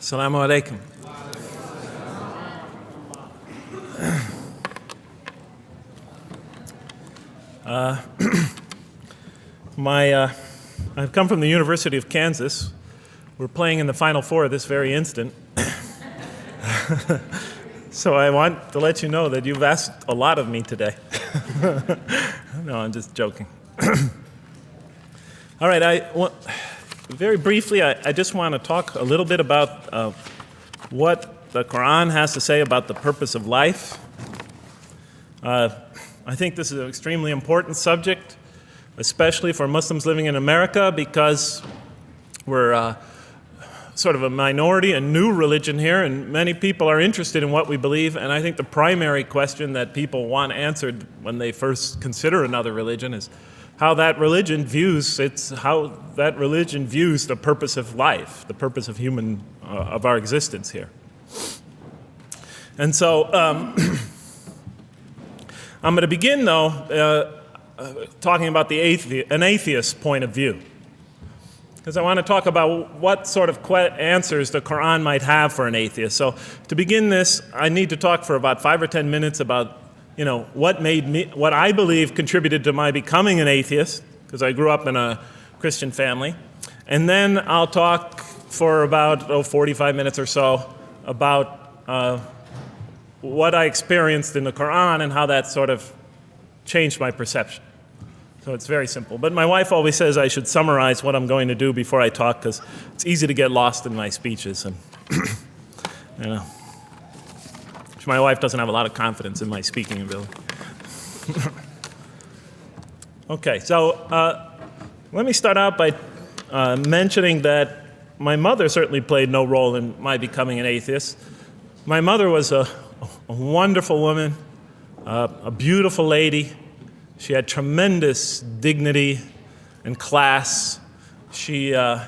Assalamu alaikum. I've come from the University of Kansas. We're playing in the Final Four this very instant. So I want to let you know that you've asked a lot of me today. No, I'm just joking. All right, very briefly, I just want to talk a little bit about what the Quran has to say about the purpose of life. I think this is an extremely important subject, especially for Muslims living in America, because we're sort of a minority, a new religion here, and many people are interested in what we believe. And I think the primary question that people want answered when they first consider another religion is how that religion views the purpose of life, the purpose of of our existence here. And so I'm going to begin, though, talking about an atheist's point of view, because I want to talk about what sort of answers the Quran might have for an atheist. So to begin this, I need to talk for about 5 or 10 minutes about what I believe contributed to my becoming an atheist, because I grew up in a Christian family. And then I'll talk for about 45 minutes or so about what I experienced in the Quran and how that sort of changed my perception. So it's very simple. But my wife always says I should summarize what I'm going to do before I talk, because it's easy to get lost in my speeches. And my wife doesn't have a lot of confidence in my speaking ability. Okay, so let me start out by mentioning that my mother certainly played no role in my becoming an atheist. My mother was a wonderful woman, a beautiful lady. She had tremendous dignity and class. The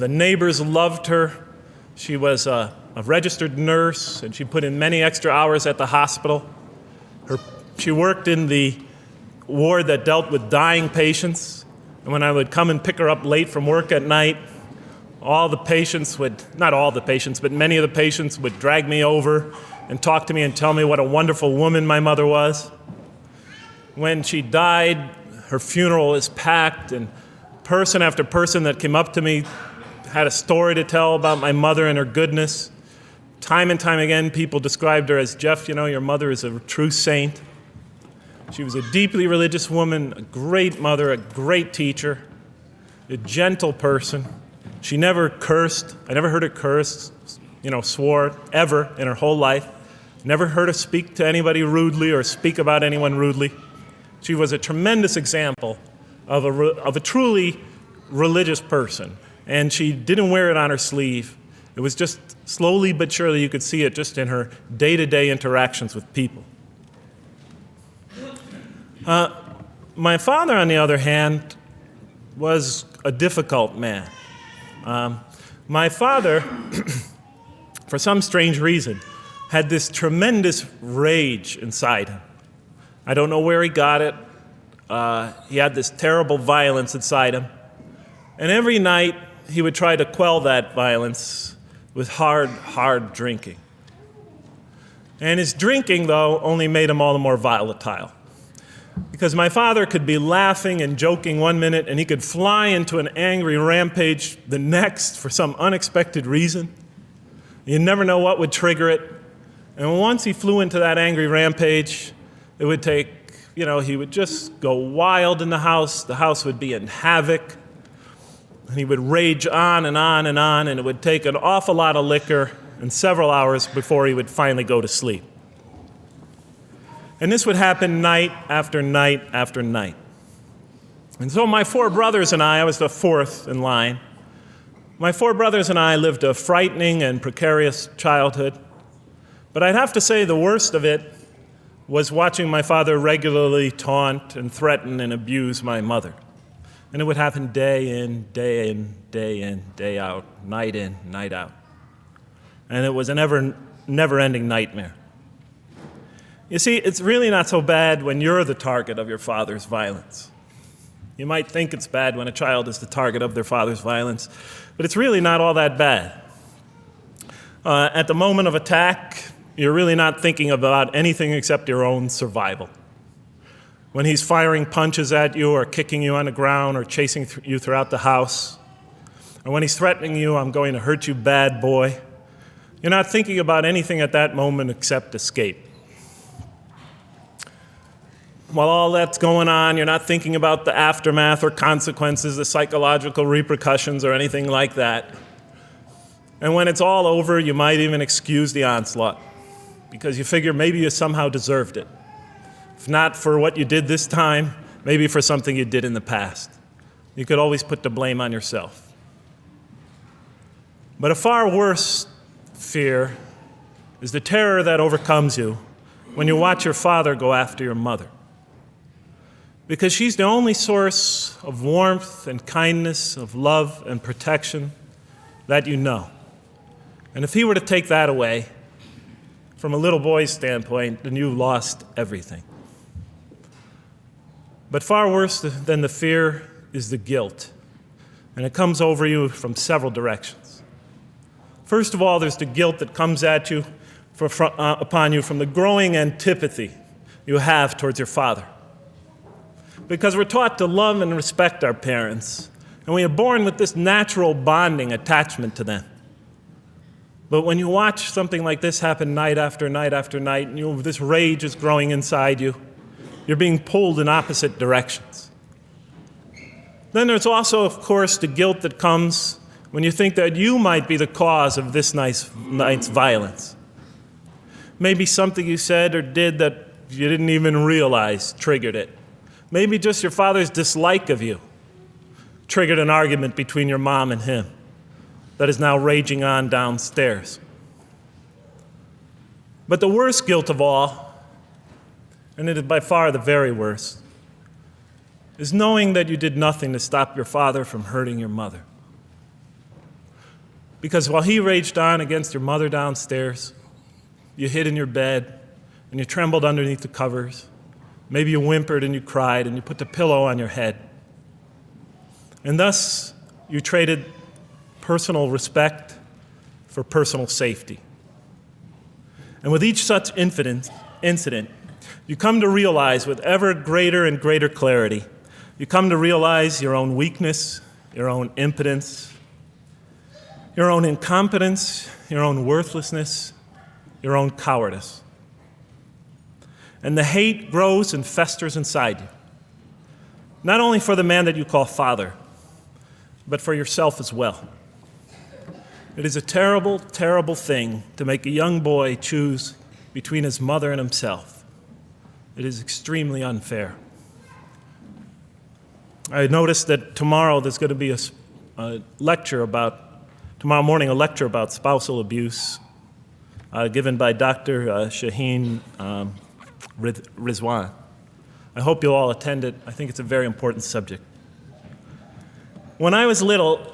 neighbors loved her. She was a registered nurse, and she put in many extra hours at the hospital. She worked in the ward that dealt with dying patients, and when I would come and pick her up late from work at night, not all the patients, but many of the patients would drag me over and talk to me and tell me what a wonderful woman my mother was. When she died, her funeral was packed, and person after person that came up to me had a story to tell about my mother and her goodness. Time and time again, people described her as, "Jeff, your mother is a true saint." She was a deeply religious woman, a great mother, a great teacher, a gentle person. She never cursed. I never heard her curse, swore, ever in her whole life. Never heard her speak to anybody rudely or speak about anyone rudely. She was a tremendous example of a truly religious person, and she didn't wear it on her sleeve. It was just slowly but surely you could see it just in her day-to-day interactions with people. My father, on the other hand, was a difficult man. My father, for some strange reason, had this tremendous rage inside him. I don't know where he got it. He had this terrible violence inside him. And every night he would try to quell that violence with hard drinking. And his drinking, though, only made him all the more volatile. Because my father could be laughing and joking one minute, and he could fly into an angry rampage the next for some unexpected reason. You never know what would trigger it. And once he flew into that angry rampage, it would take, he would just go wild in the house would be in havoc, and he would rage on and on and on, and it would take an awful lot of liquor and several hours before he would finally go to sleep. And this would happen night after night after night. And so my 4 brothers and I was the 4th in line. My 4 brothers and I lived a frightening and precarious childhood. But I'd have to say the worst of it was watching my father regularly taunt and threaten and abuse my mother. And it would happen day in, day in, day in, day out, night in, night out. And it was a never-ending nightmare. You see, it's really not so bad when you're the target of your father's violence. You might think it's bad when a child is the target of their father's violence, but it's really not all that bad. At the moment of attack, you're really not thinking about anything except your own survival. When he's firing punches at you or kicking you on the ground or chasing you throughout the house, or when he's threatening you, I'm going to hurt you, bad boy, you're not thinking about anything at that moment except escape. While all that's going on, you're not thinking about the aftermath or consequences, the psychological repercussions or anything like that. And when it's all over, you might even excuse the onslaught because you figure maybe you somehow deserved it. If not for what you did this time, maybe for something you did in the past. You could always put the blame on yourself. But a far worse fear is the terror that overcomes you when you watch your father go after your mother. Because she's the only source of warmth and kindness, of love and protection that you know. And if he were to take that away, from a little boy's standpoint, then you lost everything. But far worse than the fear is the guilt, and it comes over you from several directions. First of all, there's the guilt that comes at you upon you from the growing antipathy you have towards your father. Because we're taught to love and respect our parents, and we are born with this natural bonding attachment to them. But when you watch something like this happen night after night after night, and this rage is growing inside you, you're being pulled in opposite directions. Then there's also, of course, the guilt that comes when you think that you might be the cause of this night's violence. Maybe something you said or did that you didn't even realize triggered it. Maybe just your father's dislike of you triggered an argument between your mom and him that is now raging on downstairs. But the worst guilt of all, and it is by far the very worst, is knowing that you did nothing to stop your father from hurting your mother. Because while he raged on against your mother downstairs, you hid in your bed and you trembled underneath the covers. Maybe you whimpered and you cried and you put the pillow on your head. And thus, you traded personal respect for personal safety. And with each such incident, you come to realize with ever greater and greater clarity, you come to realize your own weakness, your own impotence, your own incompetence, your own worthlessness, your own cowardice. And the hate grows and festers inside you, not only for the man that you call father, but for yourself as well. It is a terrible, terrible thing to make a young boy choose between his mother and himself. It is extremely unfair. I noticed that tomorrow there's going to be tomorrow morning, a lecture about spousal abuse given by Dr. Shaheen Rizwan. I hope you'll all attend it. I think it's a very important subject. When I was little,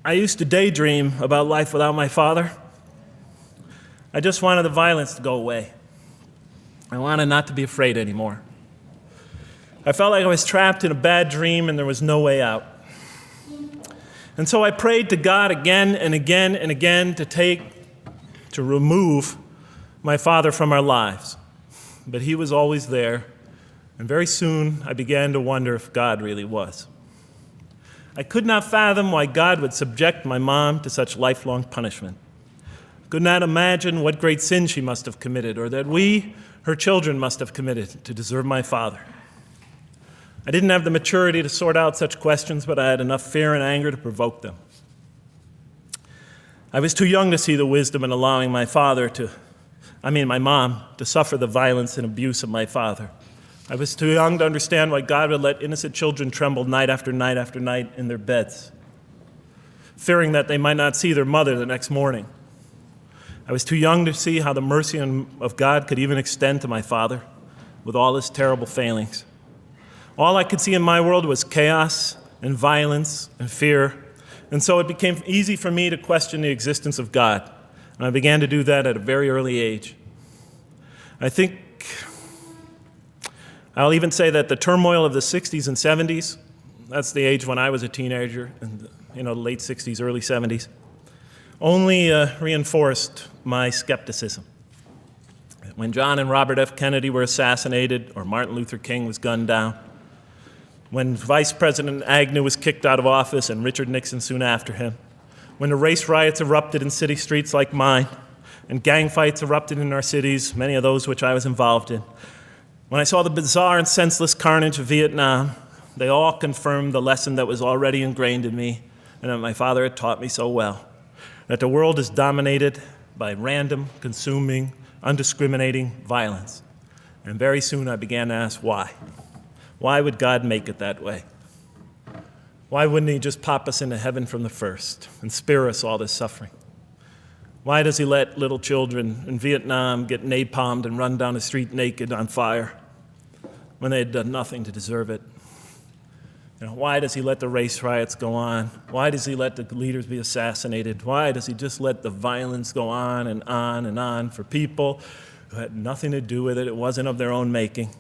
I used to daydream about life without my father. I just wanted the violence to go away. I wanted not to be afraid anymore. I felt like I was trapped in a bad dream and there was no way out. And so I prayed to God again and again and again to remove my father from our lives. But he was always there, and very soon I began to wonder if God really was. I could not fathom why God would subject my mom to such lifelong punishment. I could not imagine what great sin she must have committed, or that we, her children, must have committed to deserve my father. I didn't have the maturity to sort out such questions, but I had enough fear and anger to provoke them. I was too young to see the wisdom in allowing my mom, to suffer the violence and abuse of my father. I was too young to understand why God would let innocent children tremble night after night after night in their beds, fearing that they might not see their mother the next morning. I was too young to see how the mercy of God could even extend to my father with all his terrible failings. All I could see in my world was chaos and violence and fear, and so it became easy for me to question the existence of God, and I began to do that at a very early age. I'll even say that the turmoil of the 60s and 70s That's the age when I was a teenager in the late 60s, early 70s, only reinforced my skepticism. When John and Robert F. Kennedy were assassinated or Martin Luther King was gunned down, when Vice President Agnew was kicked out of office and Richard Nixon soon after him, when the race riots erupted in city streets like mine, and gang fights erupted in our cities, many of those which I was involved in, when I saw the bizarre and senseless carnage of Vietnam, they all confirmed the lesson that was already ingrained in me and that my father had taught me so well, that the world is dominated by random, consuming, undiscriminating violence. And very soon I began to ask why. Why would God make it that way? Why wouldn't he just pop us into heaven from the first and spare us all this suffering? Why does he let little children in Vietnam get napalmed and run down the street naked on fire when they had done nothing to deserve it? Why does he let the race riots go on? Why does he let the leaders be assassinated? Why does he just let the violence go on and on and on for people who had nothing to do with it? It wasn't of their own making.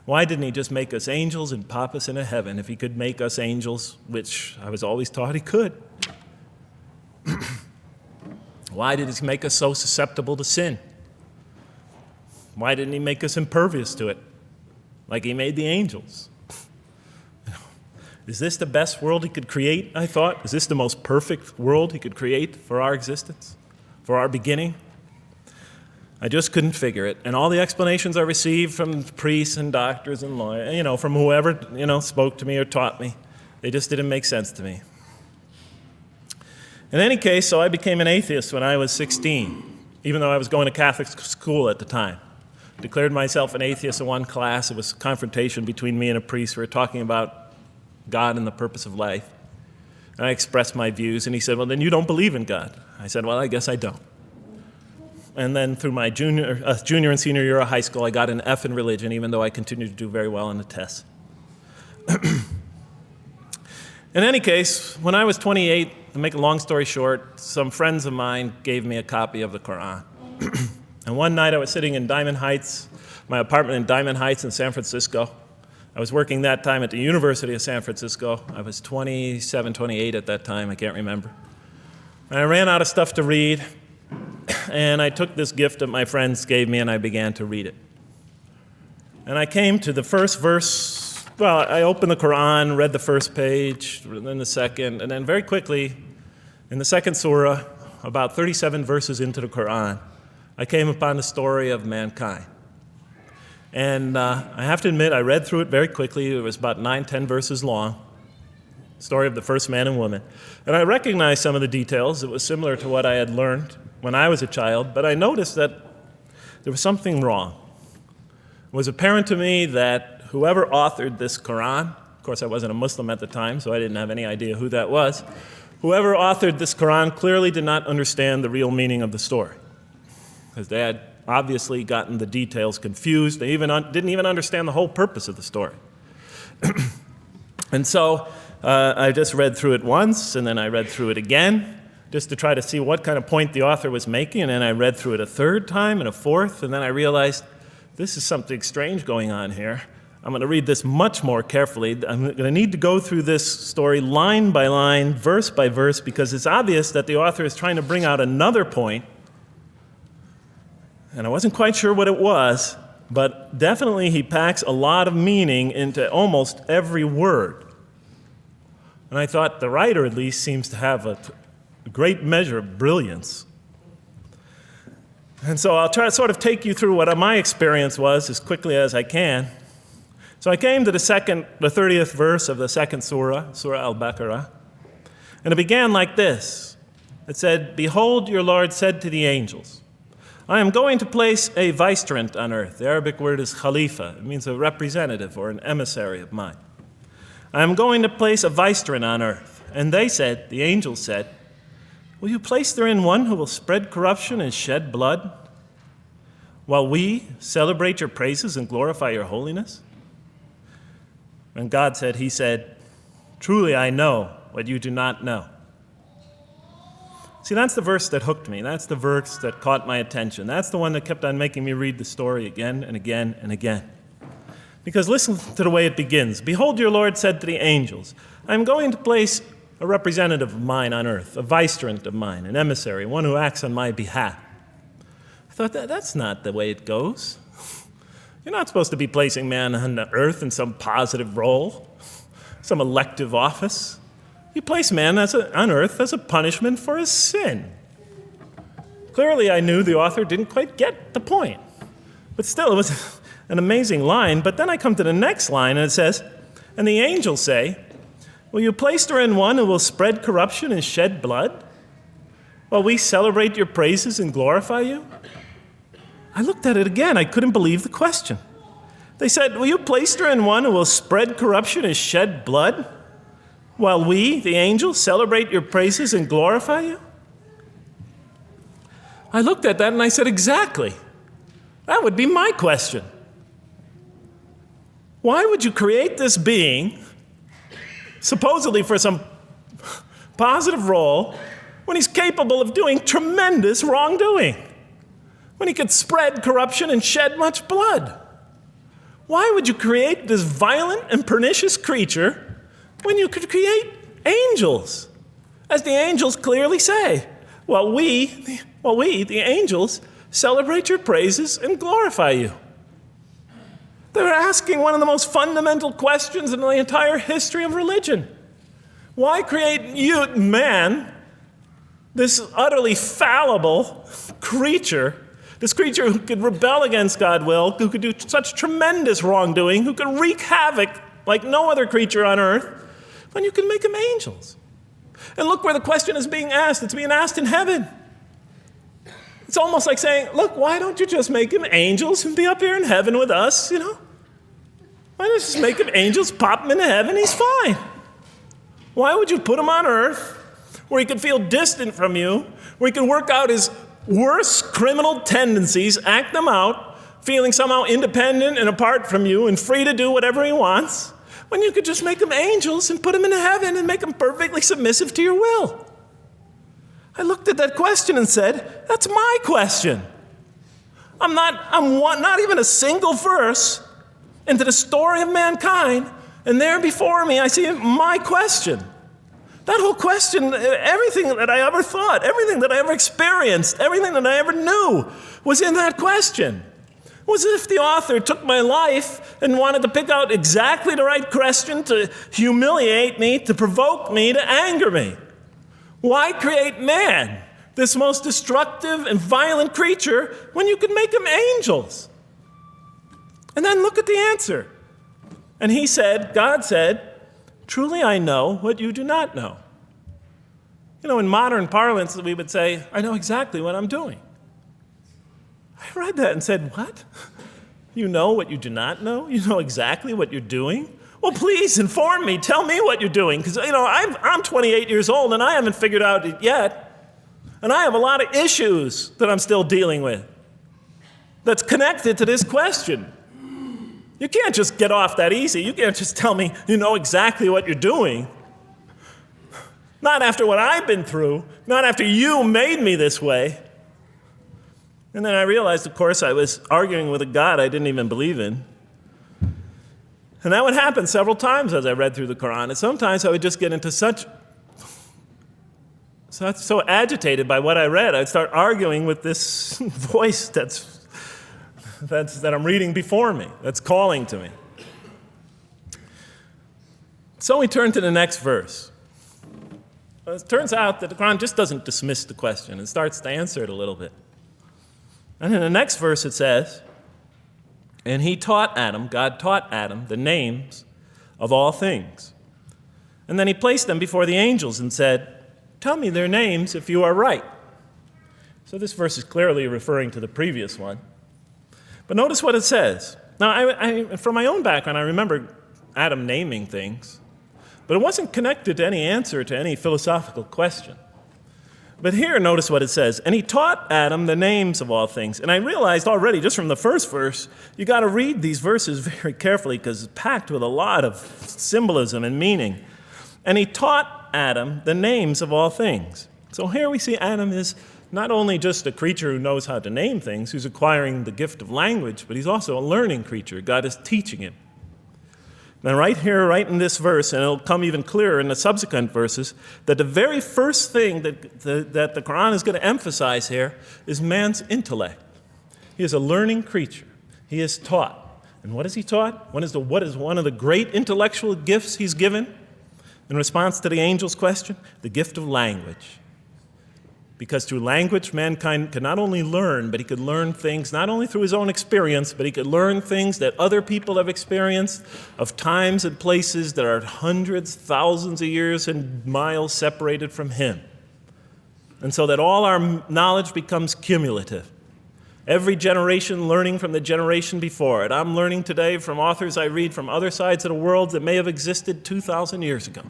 Why didn't he just make us angels and pop us into heaven if he could make us angels, which I was always taught he could? Why did he make us so susceptible to sin? Why didn't he make us impervious to it, like he made the angels? Is this the best world he could create, I thought? Is this the most perfect world he could create for our existence, for our beginning? I just couldn't figure it. And all the explanations I received from priests and doctors and lawyers, from whoever, spoke to me or taught me, they just didn't make sense to me. In any case, so I became an atheist when I was 16, even though I was going to Catholic school at the time. Declared myself an atheist in one class. It was a confrontation between me and a priest. We were talking about God and the purpose of life. And I expressed my views, and he said, well, then you don't believe in God. I said, well, I guess I don't. And then through my junior and senior year of high school, I got an F in religion, even though I continued to do very well on the tests. In any case, when I was 28, to make a long story short, some friends of mine gave me a copy of the Quran. And one night I was sitting in Diamond Heights, my apartment in Diamond Heights in San Francisco. I was working that time at the University of San Francisco. I was 27, 28 at that time, I can't remember. And I ran out of stuff to read, and I took this gift that my friends gave me and I began to read it. And I came to the first verse. Well, I opened the Quran, read the first page, then the second, and then very quickly, in the second surah, about 37 verses into the Quran, I came upon the story of mankind. And I have to admit, I read through it very quickly. It was about 9-10 verses long, story of the first man and woman. And I recognized some of the details. It was similar to what I had learned when I was a child, but I noticed that there was something wrong. It was apparent to me that whoever authored this Quran, of course I wasn't a Muslim at the time, so I didn't have any idea who that was, whoever authored this Quran clearly did not understand the real meaning of the story, because they had obviously gotten the details confused. They didn't even understand the whole purpose of the story. And so I just read through it once, and then I read through it again, just to try to see what kind of point the author was making, and then I read through it a third time and a fourth, and then I realized this is something strange going on here. I'm going to read this much more carefully. I'm going to need to go through this story line by line, verse by verse, because it's obvious that the author is trying to bring out another point. And I wasn't quite sure what it was, but definitely he packs a lot of meaning into almost every word. And I thought the writer, at least, seems to have a great measure of brilliance. And so I'll try to sort of take you through what my experience was as quickly as I can. So I came to the 30th verse of the second surah, Surah Al-Baqarah, and it began like this. It said, "Behold, your Lord said to the angels, I am going to place a vicegerent on earth." The Arabic word is khalifa. It means a representative or an emissary of mine. "I am going to place a vicegerent on earth." And they said, the angels said, "Will you place therein one who will spread corruption and shed blood, while we celebrate your praises and glorify your holiness?" And God said, he said, "Truly I know what you do not know." See, that's the verse that hooked me. That's the verse that caught my attention. That's the one that kept on making me read the story again and again and again. Because listen to the way it begins. Behold, your Lord said to the angels, I am going to place a representative of mine on earth, a vicegerent of mine, an emissary, one who acts on my behalf. I thought, that's not the way it goes. You're not supposed to be placing man on the earth in some positive role, some elective office. You place man on earth as a punishment for his sin. Clearly, I knew the author didn't quite get the point. But still, it was an amazing line. But then I come to the next line, and it says, and the angels say, will you place her in one who will spread corruption and shed blood, while we celebrate your praises and glorify you? I looked at it again. I couldn't believe the question. They said, will you place her in one who will spread corruption and shed blood, while we, the angels, celebrate your praises and glorify you? I looked at that and I said, exactly. That would be my question. Why would you create this being, supposedly for some positive role, when he's capable of doing tremendous wrongdoing? When he could spread corruption and shed much blood? Why would you create this violent and pernicious creature when you could create angels? As the angels clearly say, well, we, the angels, celebrate your praises and glorify you. They're asking one of the most fundamental questions in the entire history of religion. Why create you, man, this utterly fallible creature, this creature who could rebel against God's will, who could do such tremendous wrongdoing, who could wreak havoc like no other creature on earth, when you can make them angels? And look where the question is being asked. It's being asked in heaven. It's almost like saying, look, why don't you just make them angels and be up here in heaven with us, Why don't you just make them angels, pop them into heaven, he's fine. Why would you put him on earth where he could feel distant from you, where he could work out his worst criminal tendencies, act them out, feeling somehow independent and apart from you and free to do whatever he wants, when you could just make them angels and put them into heaven and make them perfectly submissive to your will? I looked at that question and said, that's my question. I'm not even a single verse into the story of mankind, and there before me I see my question. That whole question, everything that I ever thought, everything that I ever experienced, everything that I ever knew was in that question. It was as if the author took my life and wanted to pick out exactly the right question to humiliate me, to provoke me, to anger me. Why create man, this most destructive and violent creature, when you could make them angels? And then look at the answer. And God said, truly I know what you do not know. In modern parlance, we would say, I know exactly what I'm doing. I read that and said, what? You know what you do not know? You know exactly what you're doing? Well, please inform me. Tell me what you're doing. Because, I'm 28 years old and I haven't figured out it yet. And I have a lot of issues that I'm still dealing with that's connected to this question. You can't just get off that easy. You can't just tell me you know exactly what you're doing. Not after what I've been through. Not after you made me this way. And then I realized, of course, I was arguing with a God I didn't even believe in. And that would happen several times as I read through the Quran. And sometimes I would just get into so agitated by what I read, I'd start arguing with this voice that I'm reading before me, that's calling to me. So we turn to the next verse. Well, it turns out that the Quran just doesn't dismiss the question. It starts to answer it a little bit. And in the next verse it says, and God taught Adam the names of all things. And then he placed them before the angels and said, tell me their names if you are right. So this verse is clearly referring to the previous one. But notice what it says. Now, from my own background, I remember Adam naming things, but it wasn't connected to any answer to any philosophical question. But here, notice what it says. And he taught Adam the names of all things. And I realized already, just from the first verse, you got to read these verses very carefully because it's packed with a lot of symbolism and meaning. And he taught Adam the names of all things. So here we see Adam is not only just a creature who knows how to name things, who's acquiring the gift of language, but he's also a learning creature. God is teaching him. Then right here, right in this verse, and it'll come even clearer in the subsequent verses, that the very first thing that the Quran is going to emphasize here is man's intellect. He is a learning creature. He is taught. And what is he taught? What is one of the great intellectual gifts he's given in response to the angel's question? The gift of language. Because through language, mankind can not only learn, but he could learn things not only through his own experience, but he could learn things that other people have experienced of times and places that are hundreds, thousands of years and miles separated from him. And so that all our knowledge becomes cumulative. Every generation learning from the generation before it. I'm learning today from authors I read from other sides of the world that may have existed 2,000 years ago.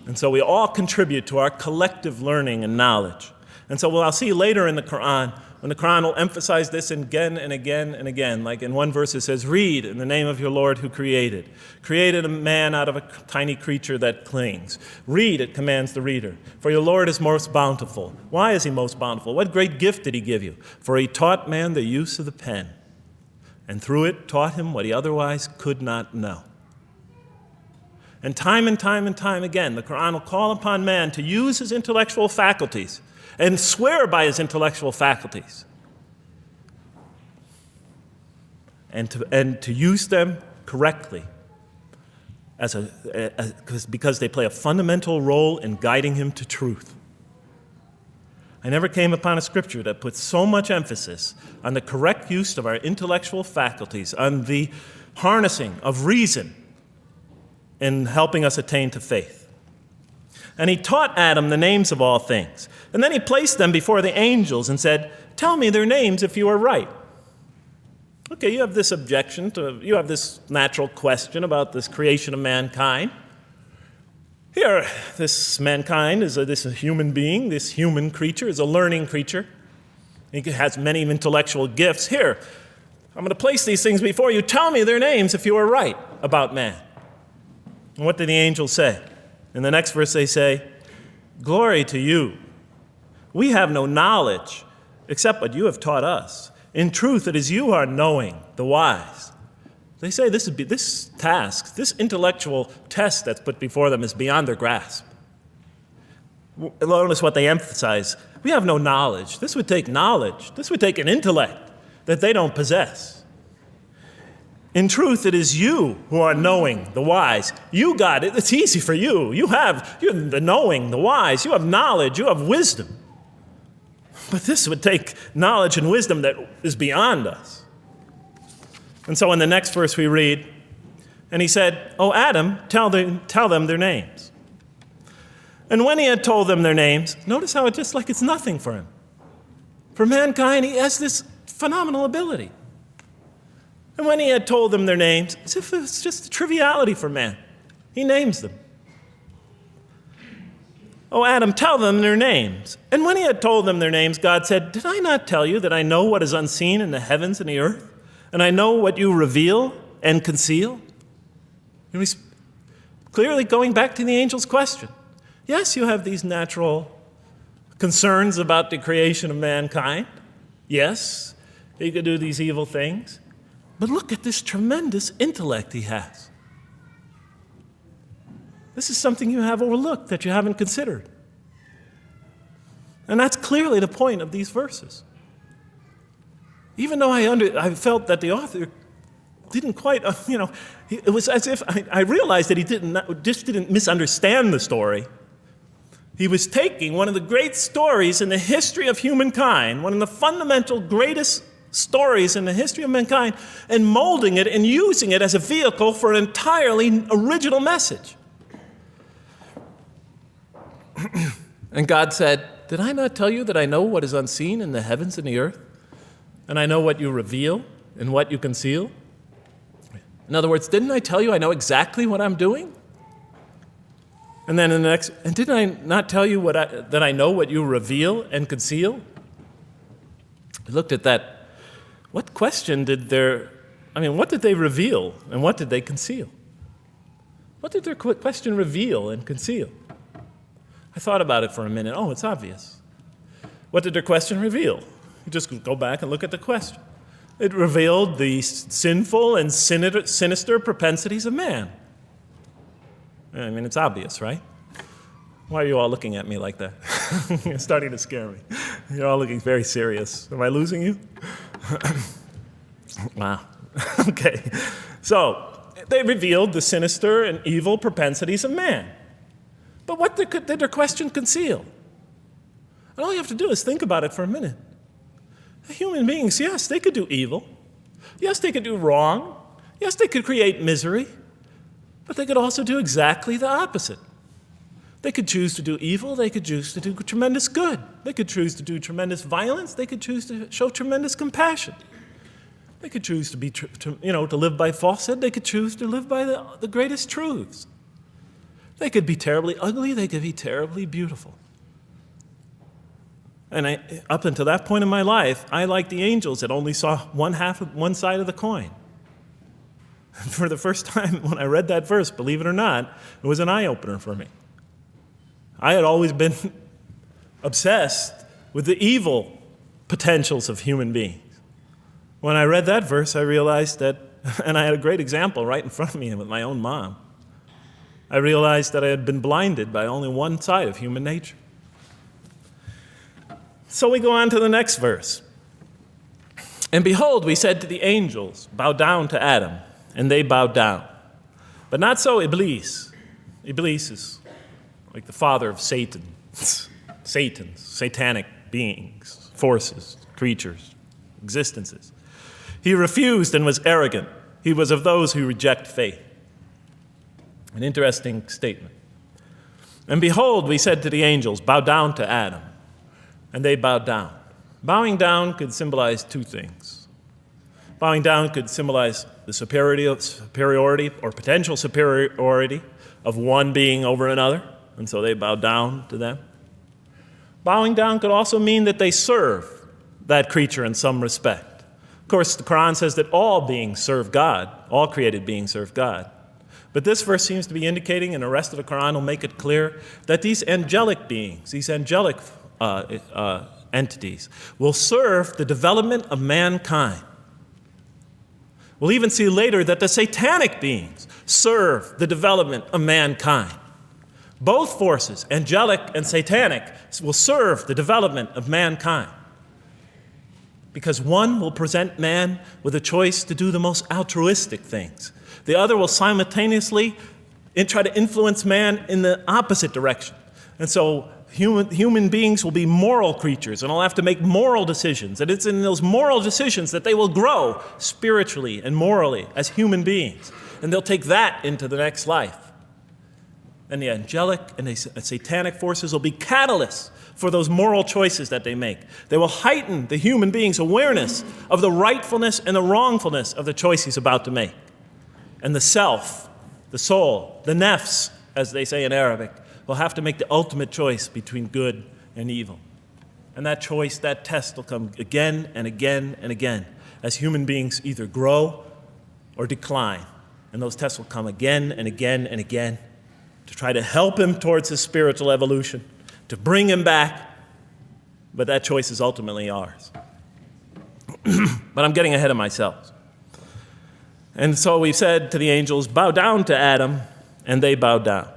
And so we all contribute to our collective learning and knowledge. And so I'll see later in the Quran, when the Quran will emphasize this again and again and again. Like in one verse it says, read in the name of your Lord who created a man out of a tiny creature that clings. Read, it commands the reader. For your Lord is most bountiful. Why is he most bountiful? What great gift did he give you? For he taught man the use of the pen, and through it taught him what he otherwise could not know. And time again, the Quran will call upon man to use his intellectual faculties and swear by his intellectual faculties and to use them correctly because they play a fundamental role in guiding him to truth. I never came upon a scripture that puts so much emphasis on the correct use of our intellectual faculties, on the harnessing of reason in helping us attain to faith. And he taught Adam the names of all things. And then he placed them before the angels and said, tell me their names if you are right. Okay, you have this you have this natural question about this creation of mankind. Here, this mankind is this human being, this human creature is a learning creature. He has many intellectual gifts. Here, I'm going to place these things before you. Tell me their names if you are right about man. And what did the angels say? In the next verse they say, glory to you. We have no knowledge except what you have taught us. In truth, it is you who are knowing, the wise. They say this task, this intellectual test that's put before them is beyond their grasp. Notice what they emphasize. We have no knowledge. This would take knowledge. This would take an intellect that they don't possess. In truth, it is you who are knowing, the wise. You got it. It's easy for you. You're the knowing, the wise. You have knowledge. You have wisdom. But this would take knowledge and wisdom that is beyond us. And so in the next verse we read, and he said, "O Adam, tell them their names." And when he had told them their names, notice how it's just like it's nothing for him. For mankind, he has this phenomenal ability. And when he had told them their names, as if it's just a triviality for man, he names them. "O Adam, tell them their names." And when he had told them their names, God said, "Did I not tell you that I know what is unseen in the heavens and the earth? And I know what you reveal and conceal?" And he's clearly going back to the angel's question. Yes, you have these natural concerns about the creation of mankind. Yes, he could do these evil things. But look at this tremendous intellect he has. This is something you have overlooked that you haven't considered. And that's clearly the point of these verses. Even though I felt that the author didn't quite, it was as if I realized that he didn't misunderstand the story. He was taking one of the great stories in the history of humankind, one of the fundamental greatest stories in the history of mankind, and molding it and using it as a vehicle for an entirely original message. And God said, "Did I not tell you that I know what is unseen in the heavens and the earth? And I know what you reveal and what you conceal?" In other words, didn't I tell you I know exactly what I'm doing? And then in the next, and didn't I not tell you that I know what you reveal and conceal? I looked at that. What question what did they reveal and what did they conceal? What did their question reveal and conceal? I thought about it for a minute. Oh, it's obvious. What did their question reveal? You just go back and look at the question. It revealed the sinful and sinister propensities of man. I mean, it's obvious, right? Why are you all looking at me like that? You're starting to scare me. You're all looking very serious. Am I losing you? Wow. Okay. So, they revealed the sinister and evil propensities of man. But what did their question conceal? And all you have to do is think about it for a minute. Human beings, yes, they could do evil. Yes, they could do wrong. Yes, they could create misery. But they could also do exactly the opposite. They could choose to do evil. They could choose to do tremendous good. They could choose to do tremendous violence. They could choose to show tremendous compassion. They could choose to live by falsehood. They could choose to live by the greatest truths. They could be terribly ugly. They could be terribly beautiful. And up until that point in my life, I, like the angels, that only saw one side of the coin. For the first time when I read that verse, believe it or not, it was an eye-opener for me. I had always been obsessed with the evil potentials of human beings. When I read that verse, I realized that, and I had a great example right in front of me with my own mom, I realized that I had been blinded by only one side of human nature. So we go on to the next verse. And behold, we said to the angels, bow down to Adam, and they bowed down. But not so Iblis. Iblis is like the father of Satan, satanic beings, forces, creatures, existences. He refused and was arrogant. He was of those who reject faith. An interesting statement. And behold, we said to the angels, bow down to Adam. And they bowed down. Bowing down could symbolize two things. Bowing down could symbolize the superiority or potential superiority of one being over another, and so they bowed down to them. Bowing down could also mean that they serve that creature in some respect. Of course, the Quran says that all beings serve God, all created beings serve God. But this verse seems to be indicating, and the rest of the Quran will make it clear, that these angelic beings, these angelic entities, will serve the development of mankind. We'll even see later that the satanic beings serve the development of mankind. Both forces, angelic and satanic, will serve the development of mankind. Because one will present man with a choice to do the most altruistic things. The other will simultaneously try to influence man in the opposite direction. And so human beings will be moral creatures, and will have to make moral decisions. And it's in those moral decisions that they will grow spiritually and morally as human beings. And they'll take that into the next life. And the angelic and the satanic forces will be catalysts for those moral choices that they make. They will heighten the human being's awareness of the rightfulness and the wrongfulness of the choice he's about to make. And the self, the soul, the nafs, as they say in Arabic, will have to make the ultimate choice between good and evil. And that choice, that test will come again and again and again as human beings either grow or decline. And those tests will come again and again and again to try to help him towards his spiritual evolution, to bring him back. But that choice is ultimately ours. But I'm getting ahead of myself. And so we said to the angels, bow down to Adam, and they bowed down.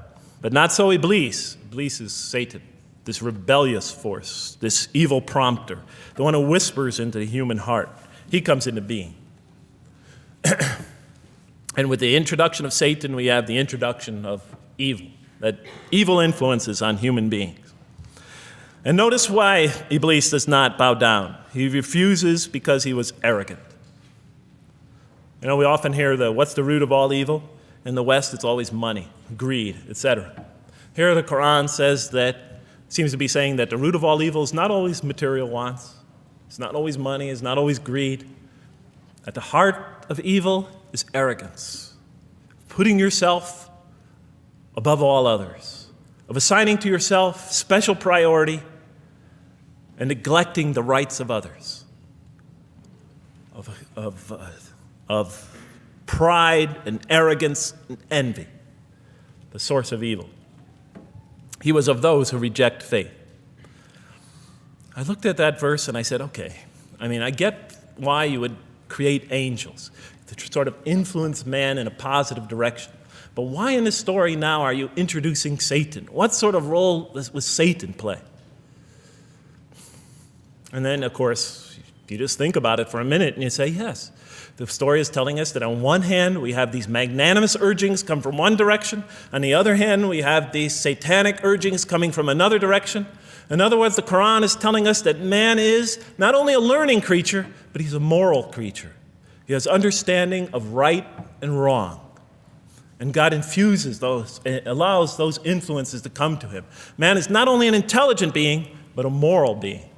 But not so Iblis. Iblis is Satan, this rebellious force, this evil prompter, the one who whispers into the human heart. He comes into being. And with the introduction of Satan, we have the introduction of evil, that evil influences on human beings. And notice why Iblis does not bow down. He refuses because he was arrogant. You know, we often hear what's the root of all evil? In the West, it's always money, greed, etc. Here the Quran seems to be saying that the root of all evil is not always material wants. It's not always money, it's not always greed. At the heart of evil is arrogance, putting yourself above all others, of assigning to yourself special priority and neglecting the rights of others, of pride and arrogance and envy, the source of evil. He was of those who reject faith. I looked at that verse and I said, okay, I get why you would create angels, to sort of influence man in a positive direction. But why in this story now are you introducing Satan? What sort of role was Satan play? And then, of course, you just think about it for a minute and you say, yes. The story is telling us that on one hand, we have these magnanimous urgings come from one direction. On the other hand, we have these satanic urgings coming from another direction. In other words, the Quran is telling us that man is not only a learning creature, but he's a moral creature. He has understanding of right and wrong. And God infuses those, allows those influences to come to him. Man is not only an intelligent being, but a moral being.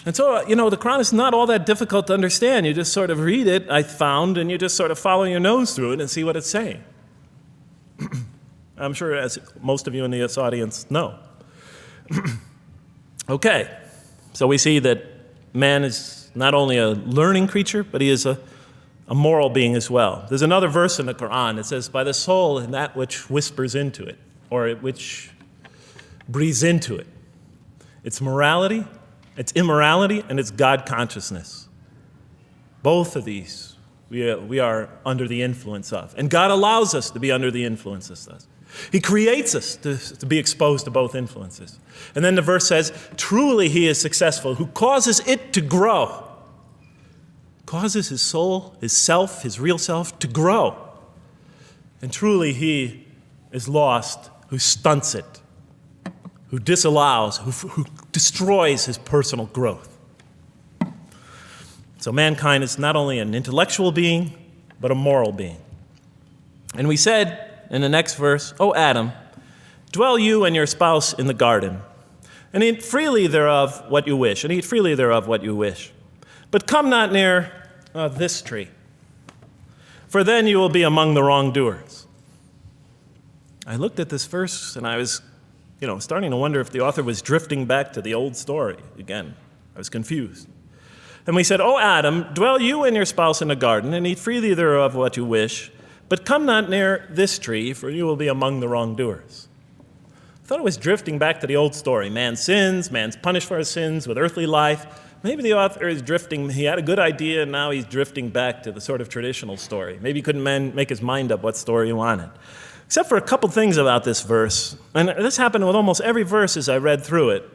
And so, the Quran is not all that difficult to understand. You just sort of read it, I found, and you just sort of follow your nose through it and see what it's saying. I'm sure as most of you in this audience know. Okay, so we see that man is not only a learning creature, but he is a moral being as well. There's another verse in the Quran that says, by the soul and that which whispers into it, or which breathes into it. It's morality, it's immorality, and it's God consciousness. Both of these we are under the influence of. And God allows us to be under the influences of this. He creates us to be exposed to both influences. And then the verse says, truly he is successful, who causes it to grow. Causes his soul, his self, his real self to grow. And truly he is lost who stunts it, who disallows, who destroys his personal growth. So mankind is not only an intellectual being, but a moral being. And we said in the next verse, O Adam, dwell you and your spouse in the garden, and eat freely thereof what you wish, But come not near this tree, for then you will be among the wrongdoers. I looked at this verse and I was starting to wonder if the author was drifting back to the old story again. I was confused. And we said, O Adam, dwell you and your spouse in the garden, and eat freely thereof what you wish, but come not near this tree, for you will be among the wrongdoers. I thought it was drifting back to the old story. Man sins, man's punished for his sins with earthly life. Maybe the author is drifting, he had a good idea, and now he's drifting back to the sort of traditional story. Maybe he couldn't make his mind up what story he wanted. Except for a couple things about this verse, and this happened with almost every verse as I read through it,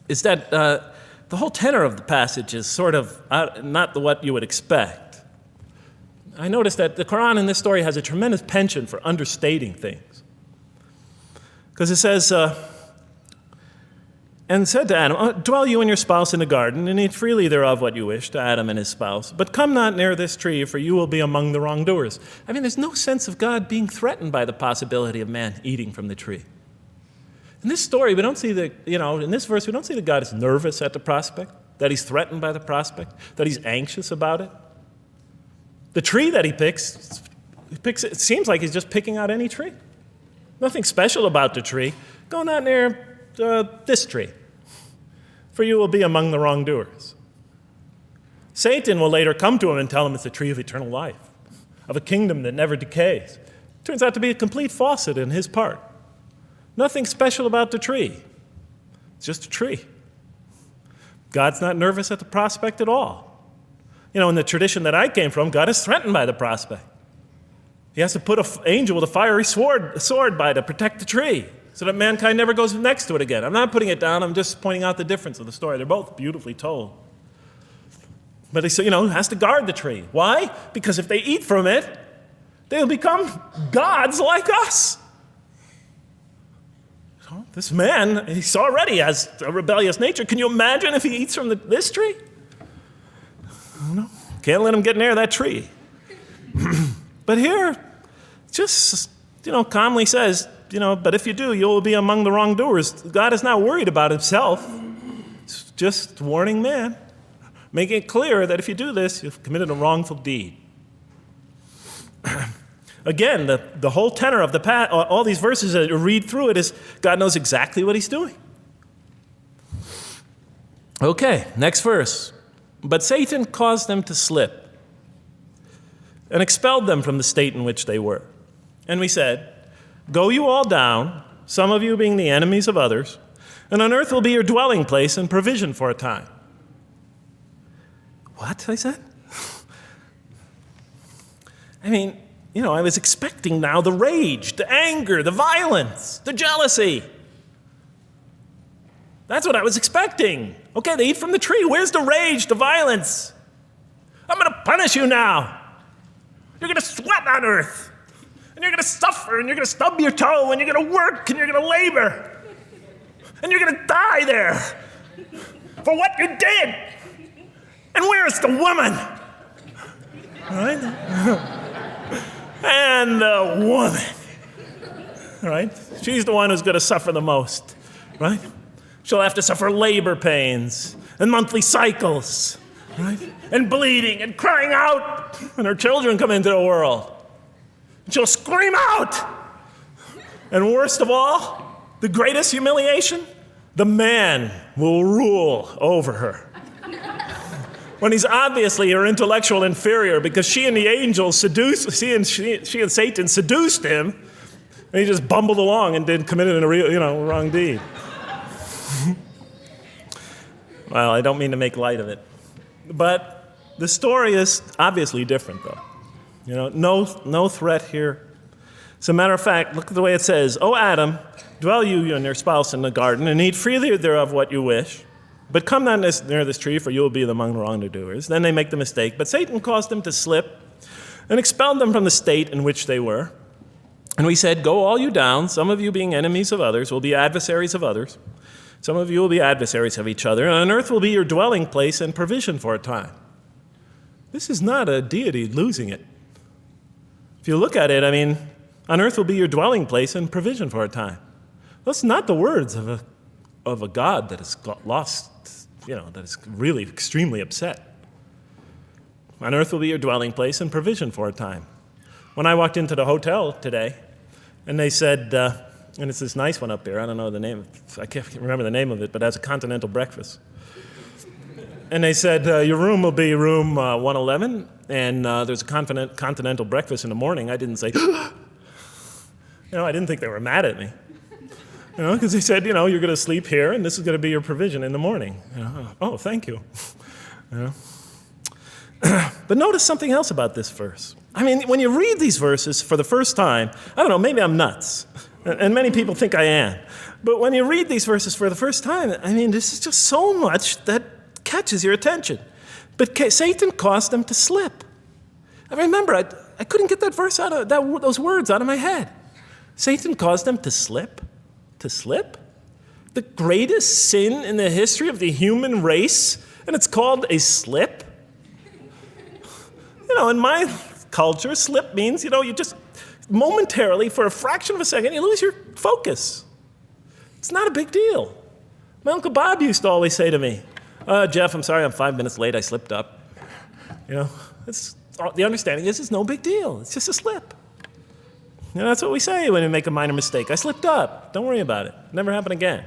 is that the whole tenor of the passage is sort of not what you would expect. I noticed that the Quran in this story has a tremendous penchant for understating things. Because it says, and said to Adam, dwell you and your spouse in the garden, and eat freely thereof what you wish, to Adam and his spouse. But come not near this tree, for you will be among the wrongdoers. I mean, there's no sense of God being threatened by the possibility of man eating from the tree. In this story, we don't see in this verse, we don't see that God is nervous at the prospect, that he's threatened by the prospect, that he's anxious about it. The tree that he picks, it seems like he's just picking out any tree. Nothing special about the tree. Go not near this tree, for you will be among the wrongdoers. Satan will later come to him and tell him it's a tree of eternal life, of a kingdom that never decays. Turns out to be a complete falsehood in his part. Nothing special about the tree. It's just a tree. God's not nervous at the prospect at all. In the tradition that I came from, God is threatened by the prospect. He has to put an angel with a fiery sword by to protect the tree so that mankind never goes next to it again. I'm not putting it down. I'm just pointing out the difference of the story. They're both beautifully told. But he has to guard the tree. Why? Because if they eat from it, they'll become gods like us. This man, he already has a rebellious nature. Can you imagine if he eats from this tree? No, can't let him get near that tree. But here, just, calmly says, but if you do, you'll be among the wrongdoers. God is not worried about himself. He's just warning man, making it clear that if you do this, you've committed a wrongful deed. Again, the whole tenor of all these verses that you read through it is God knows exactly what he's doing. Okay, next verse. But Satan caused them to slip and expelled them from the state in which they were. And we said, go you all down, some of you being the enemies of others, And on earth will be your dwelling place and provision for a time. What? I said. I mean, I was expecting now the rage, the anger, the violence, the jealousy. That's what I was expecting. Okay, they eat from the tree. Where's the rage, the violence? I'm going to punish you now. You're going to sweat on earth. And you're going to suffer, and you're going to stub your toe, and you're going to work, and you're going to labor. And you're going to die there for what you did. And where is the woman? Right? And the woman. Right? She's the one who's going to suffer the most. Right? She'll have to suffer labor pains and monthly cycles. Right? And bleeding and crying out when her children come into the world. And she'll scream out. And worst of all, the greatest humiliation, the man will rule over her. When he's obviously her intellectual inferior because she and the angels she and Satan seduced him, and he just bumbled along and committed a real, wrong deed. Well, I don't mean to make light of it. But the story is obviously different, though. No threat here. As a matter of fact, look at the way it says, "O Adam, dwell you and your spouse in the garden, and eat freely thereof what you wish. But come not near this tree, for you will be among the wrongdoers." Then they make the mistake. But Satan caused them to slip and expelled them from the state in which they were. And we said, "Go all you down, some of you being enemies of others, will be adversaries of others. Some of you will be adversaries of each other, and on earth will be your dwelling place and provision for a time." This is not a deity losing it. If you look at it, on earth will be your dwelling place and provision for a time. That's not the words of a God that has got lost, that is really extremely upset. On earth will be your dwelling place and provision for a time. When I walked into the hotel today, and they said, and it's this nice one up there, I don't know the name, I can't remember the name of it, but it has a continental breakfast. And they said, your room will be room 111, and there's a continental breakfast in the morning. I didn't say, I didn't think they were mad at me. Because they said, you're going to sleep here, and this is going to be your provision in the morning. Oh, thank you. But notice something else about this verse. When you read these verses for the first time, I don't know, maybe I'm nuts, and many people think I am. But when you read these verses for the first time, this is just so much that catches your attention. But Satan caused them to slip. I remember, I couldn't get that verse out of those words out of my head. Satan caused them to slip. To slip? The greatest sin in the history of the human race, and it's called a slip? In my culture, slip means, you just momentarily, for a fraction of a second, you lose your focus. It's not a big deal. My Uncle Bob used to always say to me, "Jeff, I'm sorry I'm 5 minutes late, I slipped up." The understanding is it's no big deal. It's just a slip. That's what we say when we make a minor mistake. I slipped up. Don't worry about it. Never happen again.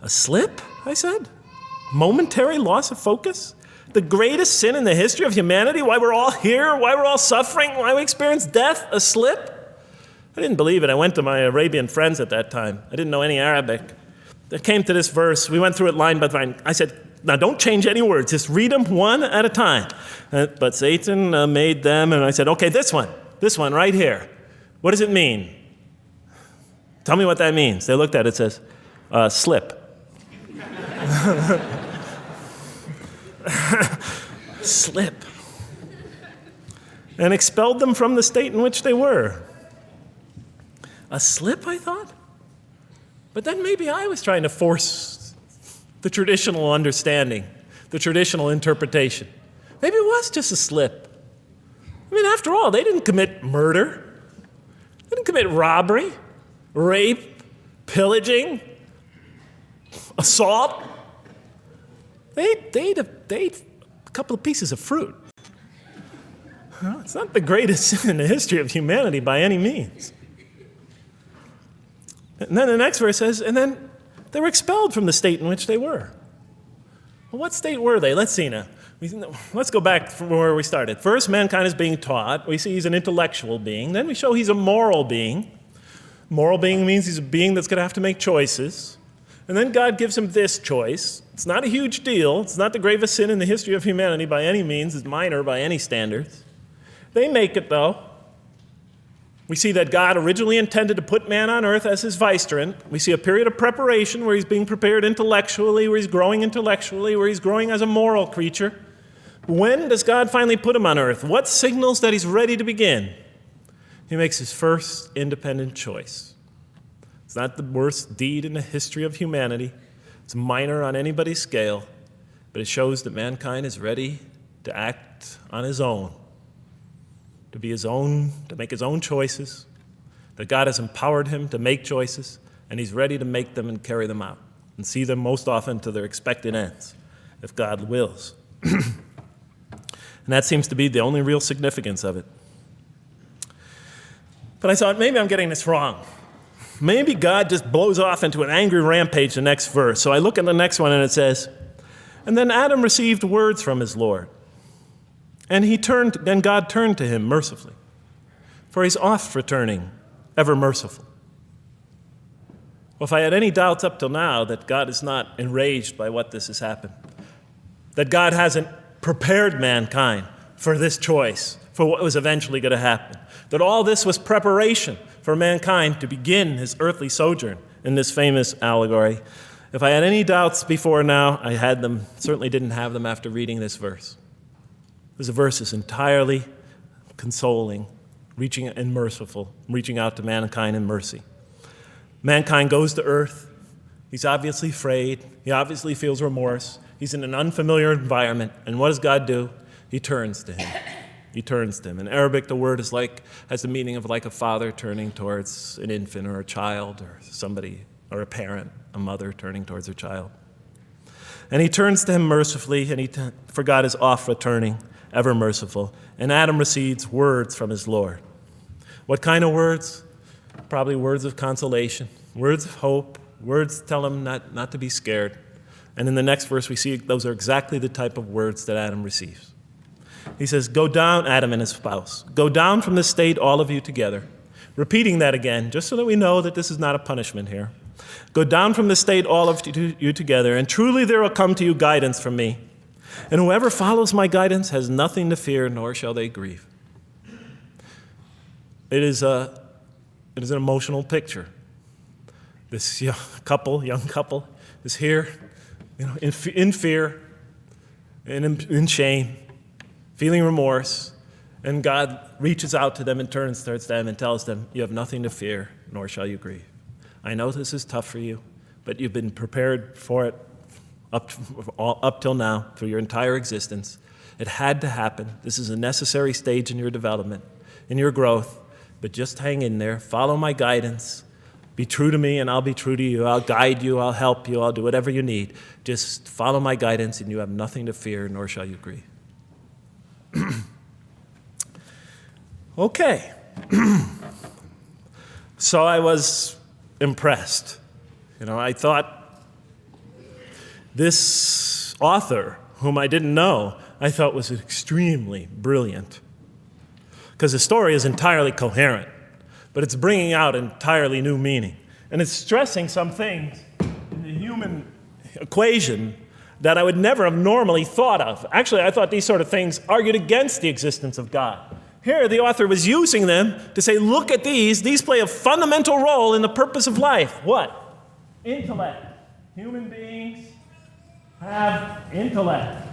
A slip, I said? Momentary loss of focus? The greatest sin in the history of humanity? Why we're all here? Why we're all suffering? Why we experience death? A slip? I didn't believe it. I went to my Arabian friends at that time. I didn't know any Arabic. They came to this verse. We went through it line by line. I said, now don't change any words. Just read them one at a time. But Satan made them, and I said, okay, this one right here. What does it mean? Tell me what that means. They looked at it, it says, slip. Slip. And expelled them from the state in which they were. A slip, I thought? But then maybe I was trying to force the traditional understanding, the traditional interpretation. Maybe it was just a slip. After all, they didn't commit murder. They didn't commit robbery, rape, pillaging, assault. They ate a couple of pieces of fruit. It's not the greatest sin in the history of humanity by any means. And then the next verse says, and then they were expelled from the state in which they were. Well, what state were they? Let's see now. Let's go back from where we started. First, mankind is being taught. We see he's an intellectual being. Then we show he's a moral being. Moral being means he's a being that's going to have to make choices. And then God gives him this choice. It's not a huge deal. It's not the gravest sin in the history of humanity by any means. It's minor by any standards. They make it, though. We see that God originally intended to put man on earth as his vicegerent. We see a period of preparation where he's being prepared intellectually, where he's growing as a moral creature. When does God finally put him on earth? What signals that he's ready to begin? He makes his first independent choice. It's not the worst deed in the history of humanity. It's minor on anybody's scale, but it shows that mankind is ready to act on his own, to be his own, to make his own choices, that God has empowered him to make choices, and he's ready to make them and carry them out and see them most often to their expected ends, if God wills. And that seems to be the only real significance of it. But I thought, maybe I'm getting this wrong. Maybe God just blows off into an angry rampage the next verse. So I look at the next one and it says, "And then Adam received words from his Lord. And God turned to him mercifully, for he's oft returning, ever merciful." Well, if I had any doubts up till now that God is not enraged by what this has happened, that God hasn't prepared mankind for this choice, for what was eventually going to happen, that all this was preparation for mankind to begin his earthly sojourn in this famous allegory. If I had any doubts before now, I had them, certainly didn't have them after reading this verse. This verse is entirely consoling, reaching and merciful, reaching out to mankind in mercy. Mankind goes to earth. He's obviously afraid. He obviously feels remorse. He's in an unfamiliar environment. And what does God do? He turns to him. He turns to him. In Arabic, the word has the meaning of like a father turning towards an infant or a child or somebody, or a parent, a mother turning towards her child. And he turns to him mercifully, for God is oft returning, ever merciful. And Adam receives words from his Lord. What kind of words? Probably words of consolation, words of hope, words tell him not to be scared. And in the next verse, we see those are exactly the type of words that Adam receives. He says, "Go down," Adam and his spouse, "go down from this state, all of you together." Repeating that again, just so that we know that this is not a punishment here. "Go down from this state, all of you together, and truly there will come to you guidance from me. And whoever follows my guidance has nothing to fear, nor shall they grieve." It is an emotional picture. This young couple is here, in fear and in shame, feeling remorse, and God reaches out to them and turns towards them and tells them, "You have nothing to fear, nor shall you grieve. I know this is tough for you, but you've been prepared for it up till now, through your entire existence. It had to happen. This is a necessary stage in your development, in your growth, but just hang in there, follow my guidance, be true to me and I'll be true to you. I'll guide you, I'll help you, I'll do whatever you need. Just follow my guidance and you have nothing to fear, nor shall you grieve." Okay. So I was impressed. I thought this author, whom I didn't know, I thought was extremely brilliant. Because the story is entirely coherent, but it's bringing out entirely new meaning. And it's stressing some things in the human equation that I would never have normally thought of. Actually, I thought these sort of things argued against the existence of God. Here, the author was using them to say, look at these. These play a fundamental role in the purpose of life. What? Intellect. Human beings have intellect.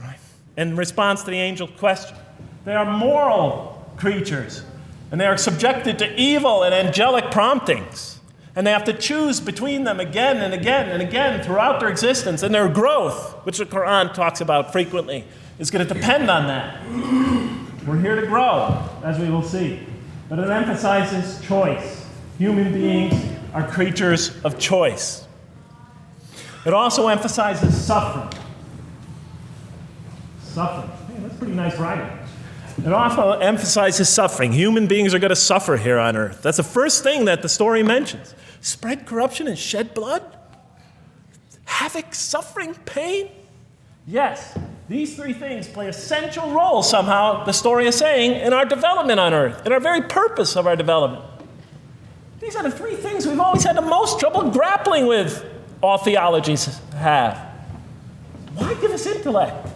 Right. In response to the angel's question, they are moral creatures, and they are subjected to evil and angelic promptings. And they have to choose between them again and again and again throughout their existence. And their growth, which the Quran talks about frequently, is going to depend on that. We're here to grow, as we will see. But it emphasizes choice. Human beings are creatures of choice. It also emphasizes suffering. Suffering. Hey, that's pretty nice writing. It also emphasizes suffering. Human beings are going to suffer here on earth. That's the first thing that the story mentions. Spread corruption and shed blood? Havoc, suffering, pain? Yes, these three things play essential roles somehow, the story is saying, in our development on earth, in our very purpose of our development. These are the three things we've always had the most trouble grappling with, all theologies have. Why give us intellect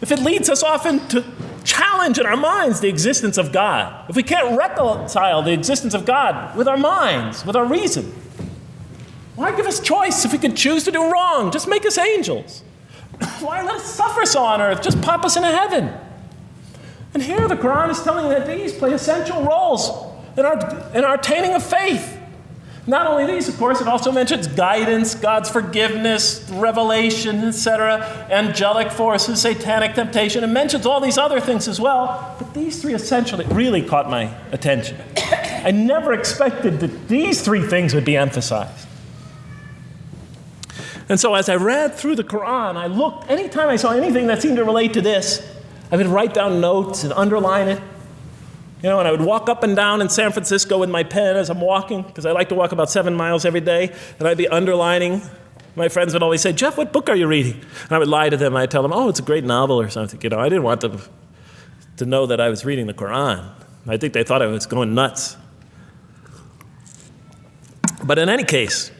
if it leads us often to challenge in our minds the existence of God? If we can't reconcile the existence of God with our minds, with our reason, why give us choice if we can choose to do wrong? Just make us angels. Why let us suffer so on earth? Just pop us into heaven. And here the Quran is telling that these play essential roles in our attaining of faith. Not only these, of course, it also mentions guidance, God's forgiveness, revelation, etc., angelic forces, satanic temptation. It mentions all these other things as well, but these three essentially really caught my attention. I never expected that these three things would be emphasized. And so as I read through the Quran, I looked, anytime I saw anything that seemed to relate to this, I would write down notes and underline it. And I would walk up and down in San Francisco with my pen as I'm walking, because I like to walk about 7 miles every day, and I'd be underlining. My friends would always say, "Jeff, what book are you reading?" And I would lie to them. I'd tell them, "Oh, it's a great novel or something." I didn't want them to know that I was reading the Quran. I think they thought I was going nuts. But in any case,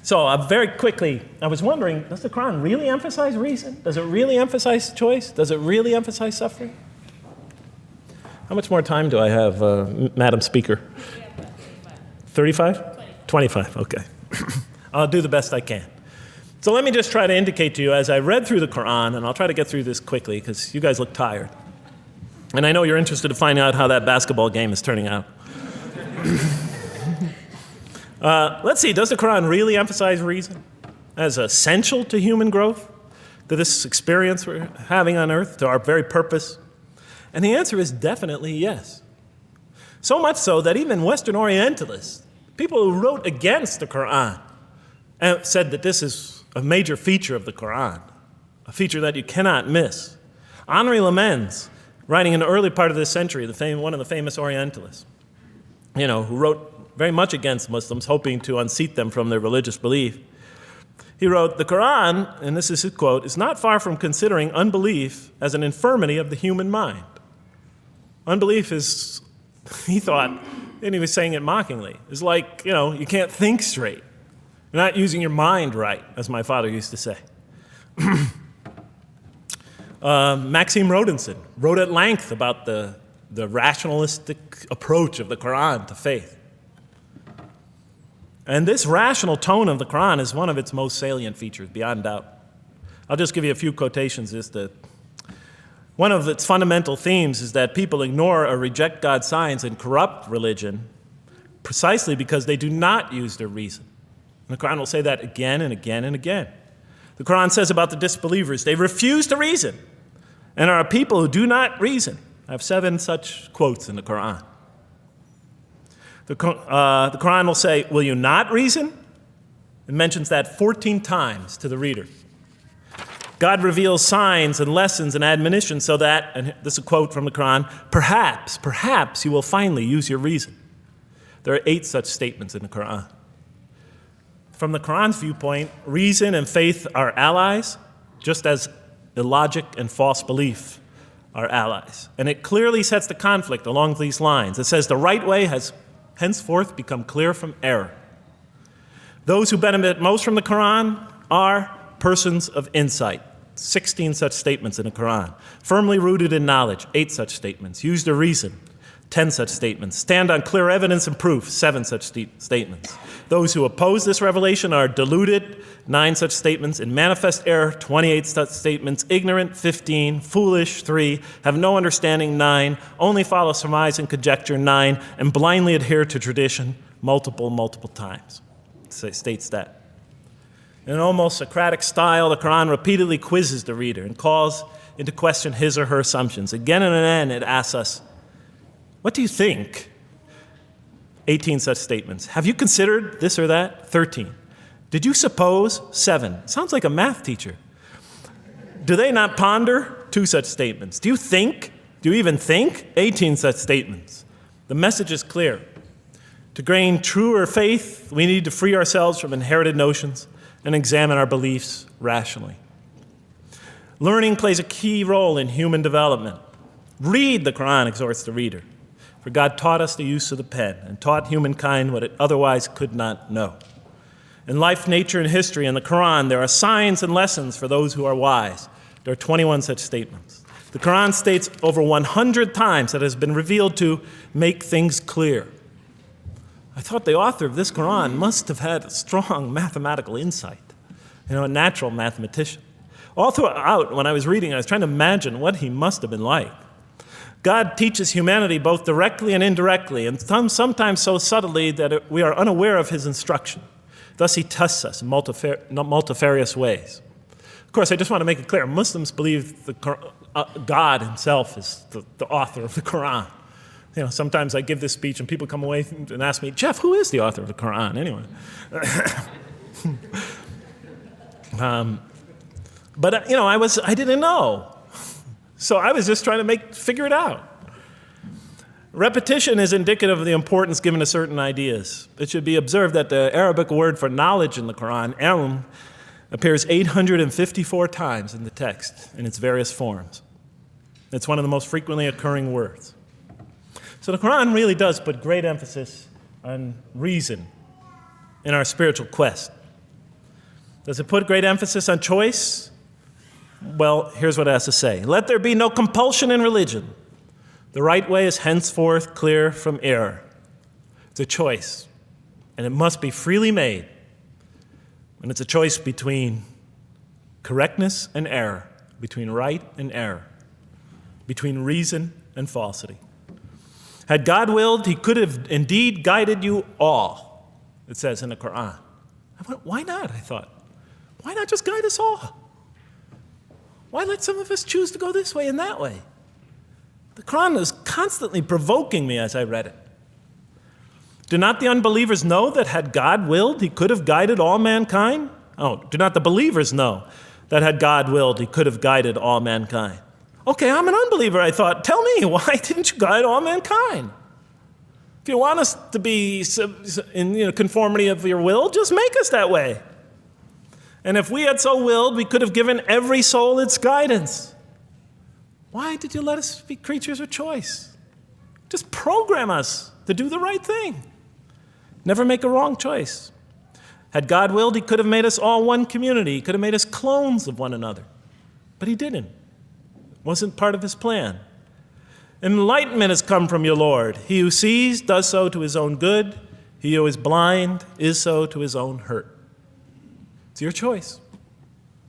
so very quickly, I was wondering, does the Quran really emphasize reason? Does it really emphasize choice? Does it really emphasize suffering? How much more time do I have, Madam Speaker? 35? 25, okay. I'll do the best I can. So let me just try to indicate to you, as I read through the Quran, and I'll try to get through this quickly because you guys look tired. And I know you're interested to find out how that basketball game is turning out. Let's see, does the Quran really emphasize reason as essential to human growth, to this experience we're having on earth, to our very purpose? And the answer is definitely yes. So much so that even Western Orientalists, people who wrote against the Quran, said that this is a major feature of the Quran, a feature that you cannot miss. Henri Lemens, writing in the early part of this century, one of the famous Orientalists, who wrote very much against Muslims, hoping to unseat them from their religious belief. He wrote, "The Quran," and this is his quote, "is not far from considering unbelief as an infirmity of the human mind." Unbelief is, he thought, and he was saying it mockingly, is like, you can't think straight. You're not using your mind right, as my father used to say. Maxime Rodinson wrote at length about the rationalistic approach of the Quran to faith. And this rational tone of the Quran is one of its most salient features, beyond doubt. I'll just give you a few quotations. One of its fundamental themes is that people ignore or reject God's signs and corrupt religion precisely because they do not use their reason. And the Quran will say that again and again and again. The Quran says about the disbelievers, they refuse to reason and are a people who do not reason. I have 7 such quotes in the Quran. The Quran will say, "Will you not reason?" It mentions that 14 times to the reader. God reveals signs and lessons and admonitions so that, and this is a quote from the Quran, perhaps you will finally use your reason. There are 8 such statements in the Quran. From the Quran's viewpoint, reason and faith are allies, just as illogic and false belief are allies. And it clearly sets the conflict along these lines. It says the right way has henceforth become clear from error. Those who benefit most from the Quran are persons of insight. 16 such statements in the Quran. Firmly rooted in knowledge, 8 such statements. Use their reason, 10 such statements. Stand on clear evidence and proof, 7 such statements. Those who oppose this revelation are deluded, 9 such statements. In manifest error, 28 such statements. Ignorant, 15. Foolish, 3. Have no understanding, 9. Only follow surmise and conjecture, 9. And blindly adhere to tradition, multiple times. It states that. In an almost Socratic style, the Quran repeatedly quizzes the reader and calls into question his or her assumptions. Again and again, it asks us, what do you think? 18 such statements. Have you considered this or that? 13. Did you suppose? 7. Sounds like a math teacher. Do they not ponder? 2 such statements. Do you think? Do you even think? 18 such statements. The message is clear. To gain truer faith, we need to free ourselves from inherited notions and examine our beliefs rationally. Learning plays a key role in human development. Read, the Quran exhorts the reader. For God taught us the use of the pen and taught humankind what it otherwise could not know. In life, nature, and history, in the Quran, there are signs and lessons for those who are wise. There are 21 such statements. The Quran states over 100 times that it has been revealed to make things clear. I thought the author of this Quran must have had a strong mathematical insight, a natural mathematician. All throughout, when I was reading, I was trying to imagine what he must have been like. God teaches humanity both directly and indirectly, and sometimes so subtly that we are unaware of his instruction. Thus, he tests us in multifarious ways. Of course, I just want to make it clear, Muslims believe God himself is the author of the Quran. Sometimes I give this speech and people come away and ask me, Jeff, who is the author of the Quran anyway? But I didn't know. So I was just trying to figure it out. Repetition is indicative of the importance given to certain ideas. It should be observed that the Arabic word for knowledge in the Quran, ilm, appears 854 times in the text in its various forms. It's one of the most frequently occurring words. So the Quran really does put great emphasis on reason in our spiritual quest. Does it put great emphasis on choice? Well, here's what it has to say. Let there be no compulsion in religion. The right way is henceforth clear from error. It's a choice, and it must be freely made. And it's a choice between correctness and error, between right and error, between reason and falsity. Had God willed, he could have indeed guided you all, it says in the Quran. I went, why not? I thought. Why not just guide us all? Why let some of us choose to go this way and that way? The Quran was constantly provoking me as I read it. Do not the unbelievers know that had God willed, he could have guided all mankind? Oh, do not the believers know that had God willed, he could have guided all mankind? Okay, I'm an unbeliever, I thought. Tell me, why didn't you guide all mankind? If you want us to be in conformity of your will, just make us that way. And if we had so willed, we could have given every soul its guidance. Why did you let us be creatures of choice? Just program us to do the right thing. Never make a wrong choice. Had God willed, he could have made us all one community. He could have made us clones of one another. But he didn't. It wasn't part of his plan. Enlightenment has come from your Lord. He who sees does so to his own good. He who is blind is so to his own hurt. It's your choice.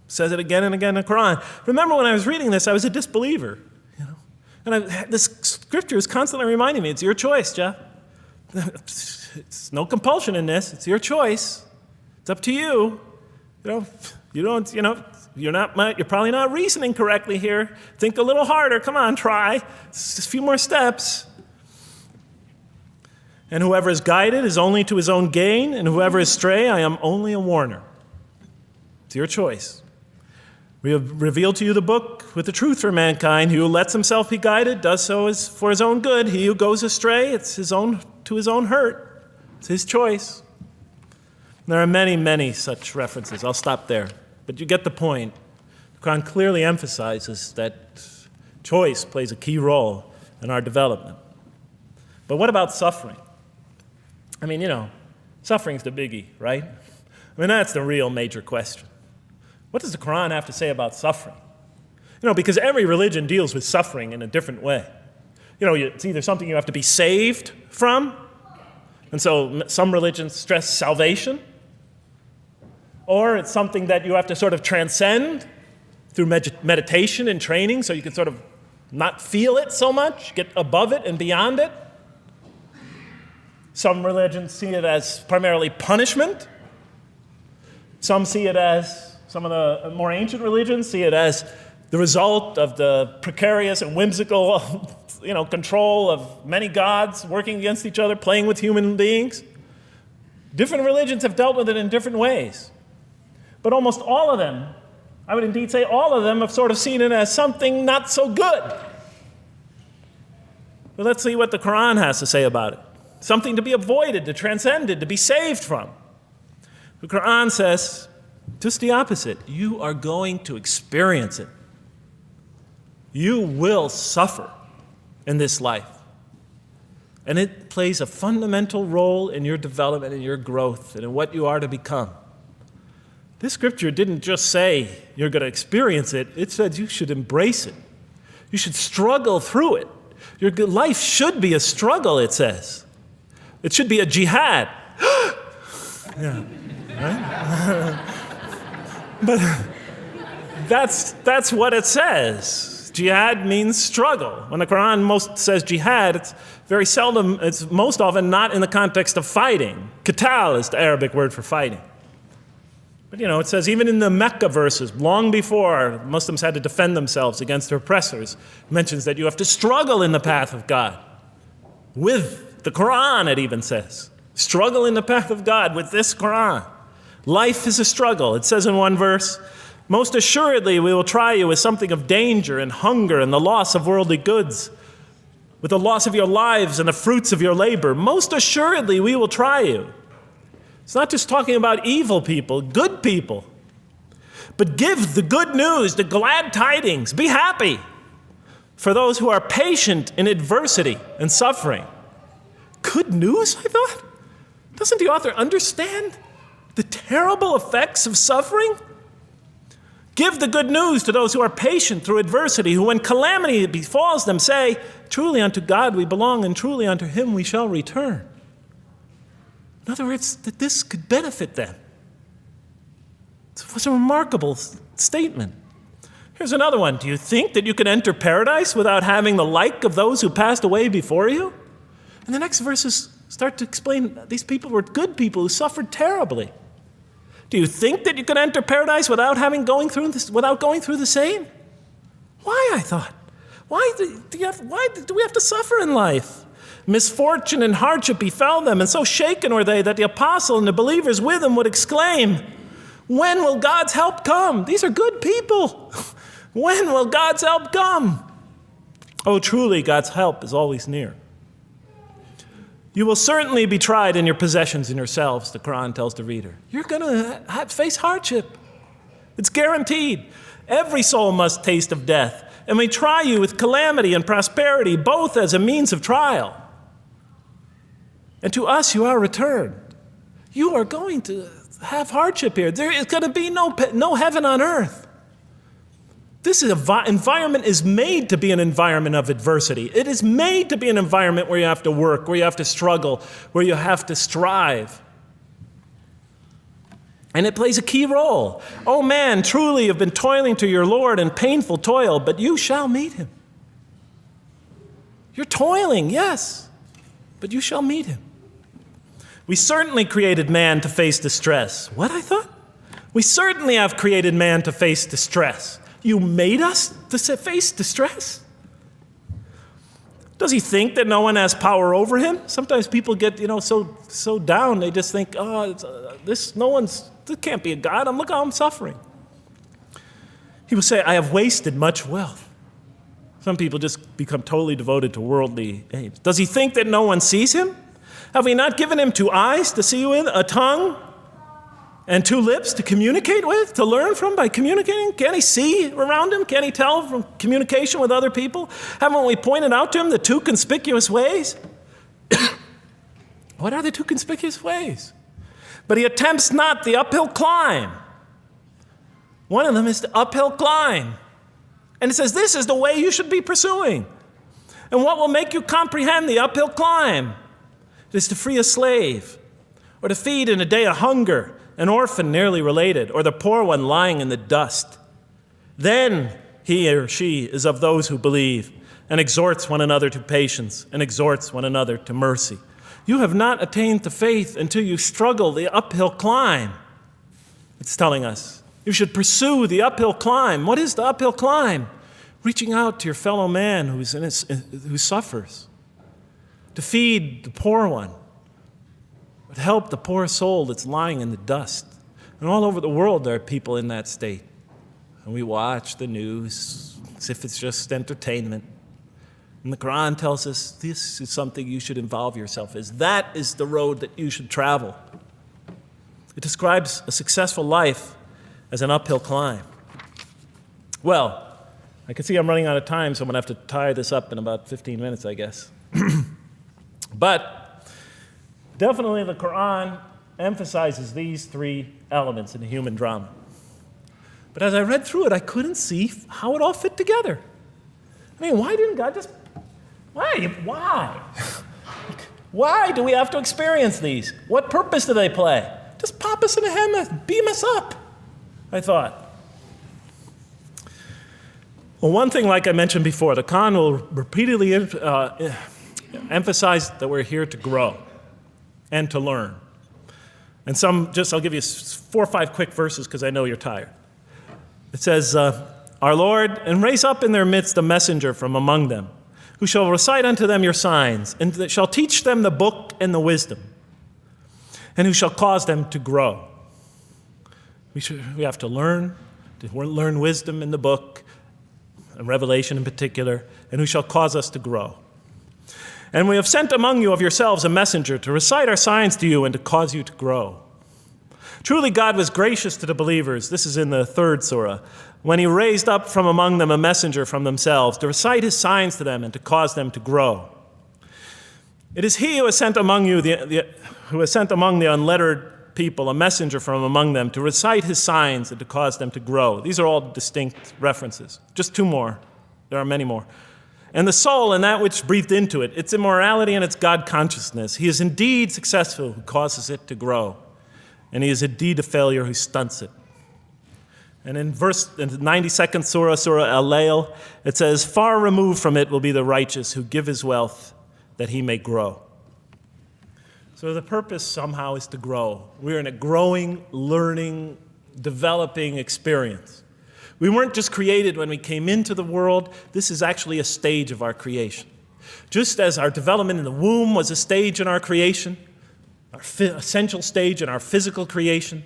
Says it again and again in the Quran. Remember when I was reading this, I was a disbeliever. And this scripture is constantly reminding me, it's your choice, Jeff. It's no compulsion in this. It's your choice. It's up to you. You're probably not reasoning correctly here. Think a little harder. Come on, try. It's just a few more steps. And whoever is guided is only to his own gain, and whoever is stray, I am only a warner. It's your choice. We have revealed to you the book with the truth for mankind. He who lets himself be guided does so for his own good. He who goes astray, it's to his own hurt. It's his choice. There are many, many such references. I'll stop there. But you get the point. The Quran clearly emphasizes that choice plays a key role in our development. But what about suffering? Suffering's the biggie, right? That's the real major question. What does the Quran have to say about suffering? Because every religion deals with suffering in a different way. It's either something you have to be saved from, and so some religions stress salvation, or it's something that you have to sort of transcend through meditation and training so you can sort of not feel it so much, get above it and beyond it. Some religions see it as primarily punishment. Some of the more ancient religions see it as the result of the precarious and whimsical, control of many gods working against each other, playing with human beings. Different religions have dealt with it in different ways. But almost all of them, I would indeed say all of them, have sort of seen it as something not so good. But let's see what the Quran has to say about it. Something to be avoided, to transcended, to be saved from. The Quran says just the opposite. You are going to experience it. You will suffer in this life. And it plays a fundamental role in your development and your growth and in what you are to become. This scripture didn't just say you're going to experience it. It said you should embrace it. You should struggle through it. Your life should be a struggle, it says. It should be a jihad. Yeah, right? But that's what it says. Jihad means struggle. When the Quran most says jihad, it's very seldom, it's most often not in the context of fighting. Qital is the Arabic word for fighting. But it says even in the Mecca verses, long before Muslims had to defend themselves against their oppressors, it mentions that you have to struggle in the path of God. With the Quran, it even says. Struggle in the path of God with this Quran. Life is a struggle. It says in one verse, most assuredly we will try you with something of danger and hunger and the loss of worldly goods, with the loss of your lives and the fruits of your labor. Most assuredly we will try you. It's not just talking about evil people, good people. But give the good news, the glad tidings. Be happy for those who are patient in adversity and suffering. Good news, I thought? Doesn't the author understand the terrible effects of suffering? Give the good news to those who are patient through adversity, who when calamity befalls them say, truly unto God we belong and truly unto him we shall return. In other words, that this could benefit them. It was a remarkable statement. Here's another one. Do you think that you can enter paradise without having the like of those who passed away before you? And the next verses start to explain these people were good people who suffered terribly. Do you think that you can enter paradise without going through the same? Why, I thought? Why do we have to suffer in life? Misfortune and hardship befell them, and so shaken were they that the apostle and the believers with him would exclaim, when will God's help come? These are good people. When will God's help come? Oh, truly, God's help is always near. You will certainly be tried in your possessions and yourselves, the Quran tells the reader. You're going to face hardship. It's guaranteed. Every soul must taste of death, and we try you with calamity and prosperity, both as a means of trial. And to us you are returned. You are going to have hardship here. There is going to be no heaven on earth. This environment is made to be an environment of adversity. It is made to be an environment where you have to work, where you have to struggle, where you have to strive. And it plays a key role. Oh man, truly you've been toiling to your Lord in painful toil, but you shall meet him. You're toiling, yes, but you shall meet him. We certainly created man to face distress. What, I thought? We certainly have created man to face distress. You made us to face distress? Does he think that no one has power over him? Sometimes people get, so down, they just think, this can't be a God. Look how I'm suffering. He will say, I have wasted much wealth. Some people just become totally devoted to worldly aims. Does he think that no one sees him? Have we not given him 2 eyes to see with, a tongue, and 2 lips to communicate with, to learn from by communicating? Can't he see around him? Can't he tell from communication with other people? Haven't we pointed out to him the 2 conspicuous ways? What are the 2 conspicuous ways? But he attempts not the uphill climb. One of them is the uphill climb. And it says this is the way you should be pursuing. And what will make you comprehend the uphill climb? It is to free a slave, or to feed in a day of hunger, an orphan nearly related, or the poor one lying in the dust. Then he or she is of those who believe, and exhorts one another to patience, and exhorts one another to mercy. You have not attained to faith until you struggle the uphill climb. It's telling us you should pursue the uphill climb. What is the uphill climb? Reaching out to your fellow man who suffers, to feed the poor one, to help the poor soul that's lying in the dust. And all over the world there are people in that state. And we watch the news as if it's just entertainment. And the Quran tells us this is something you should involve yourself in. That is the road that you should travel. It describes a successful life as an uphill climb. Well, I can see I'm running out of time, so I'm going to have to tie this up in about 15 minutes, I guess. But definitely the Quran emphasizes these three elements in the human drama. But as I read through it, I couldn't see how it all fit together. I mean, why didn't God just, why? Why do we have to experience these? What purpose do they play? Just pop us in a heaven, beam us up, I thought. Well, one thing, like I mentioned before, the Quran will repeatedly emphasize that we're here to grow and to learn. And I'll give you 4 or 5 quick verses because I know you're tired. It says, Our Lord, and raise up in their midst a messenger from among them, who shall recite unto them your signs, and that shall teach them the book and the wisdom, and who shall cause them to grow. We have to learn wisdom in the book, and Revelation in particular, and who shall cause us to grow. And we have sent among you of yourselves a messenger to recite our signs to you and to cause you to grow. Truly God was gracious to the believers, this is in the 3rd surah, when he raised up from among them a messenger from themselves to recite his signs to them and to cause them to grow. It is he who has sent among you who has sent among the unlettered people a messenger from among them to recite his signs and to cause them to grow. These are all distinct references. Just 2 more. There are many more. And the soul and that which breathed into it, its immorality and its God consciousness. He is indeed successful who causes it to grow, and he is indeed a failure who stunts it. And in the 92nd surah, Surah Al-Layl, it says, Far removed from it will be the righteous who give his wealth that he may grow. So the purpose somehow is to grow. We're in a growing, learning, developing experience. We weren't just created when we came into the world. This is actually a stage of our creation. Just as our development in the womb was a stage in our creation, our essential stage in our physical creation,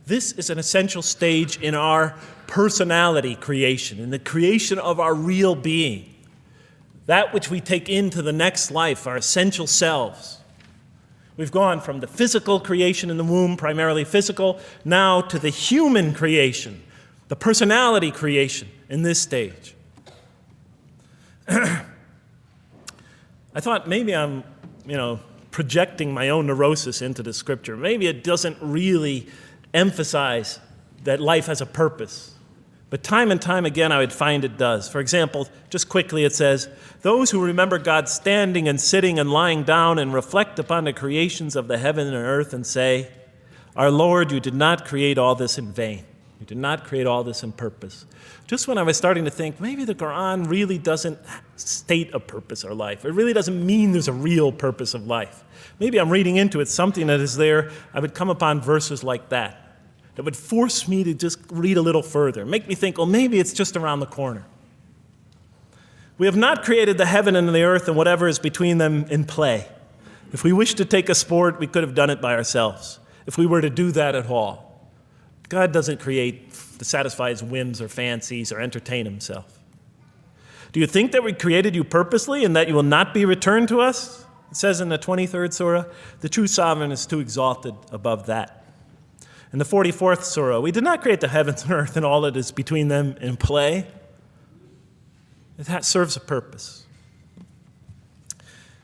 this is an essential stage in our personality creation, in the creation of our real being, that which we take into the next life, our essential selves. We've gone from the physical creation in the womb, primarily physical, now to the human creation, the personality creation in this stage. I thought maybe I'm, projecting my own neurosis into the scripture. Maybe it doesn't really emphasize that life has a purpose. But time and time again, I would find it does. For example, just quickly it says, those who remember God standing and sitting and lying down and reflect upon the creations of the heaven and earth and say, Our Lord, you did not create all this in vain. You did not create all this in purpose. Just when I was starting to think, maybe the Quran really doesn't state a purpose of life. It really doesn't mean there's a real purpose of life. Maybe I'm reading into it something that is there. I would come upon verses like that would force me to just read a little further, make me think, well, maybe it's just around the corner. We have not created the heaven and the earth and whatever is between them in play. If we wished to take a sport, we could have done it by ourselves, if we were to do that at all. God doesn't create to satisfy his whims or fancies or entertain himself. Do you think that we created you purposely and that you will not be returned to us? It says in the 23rd surah, the true sovereign is too exalted above that. In the 44th surah, we did not create the heavens and earth and all that is between them in play. That serves a purpose.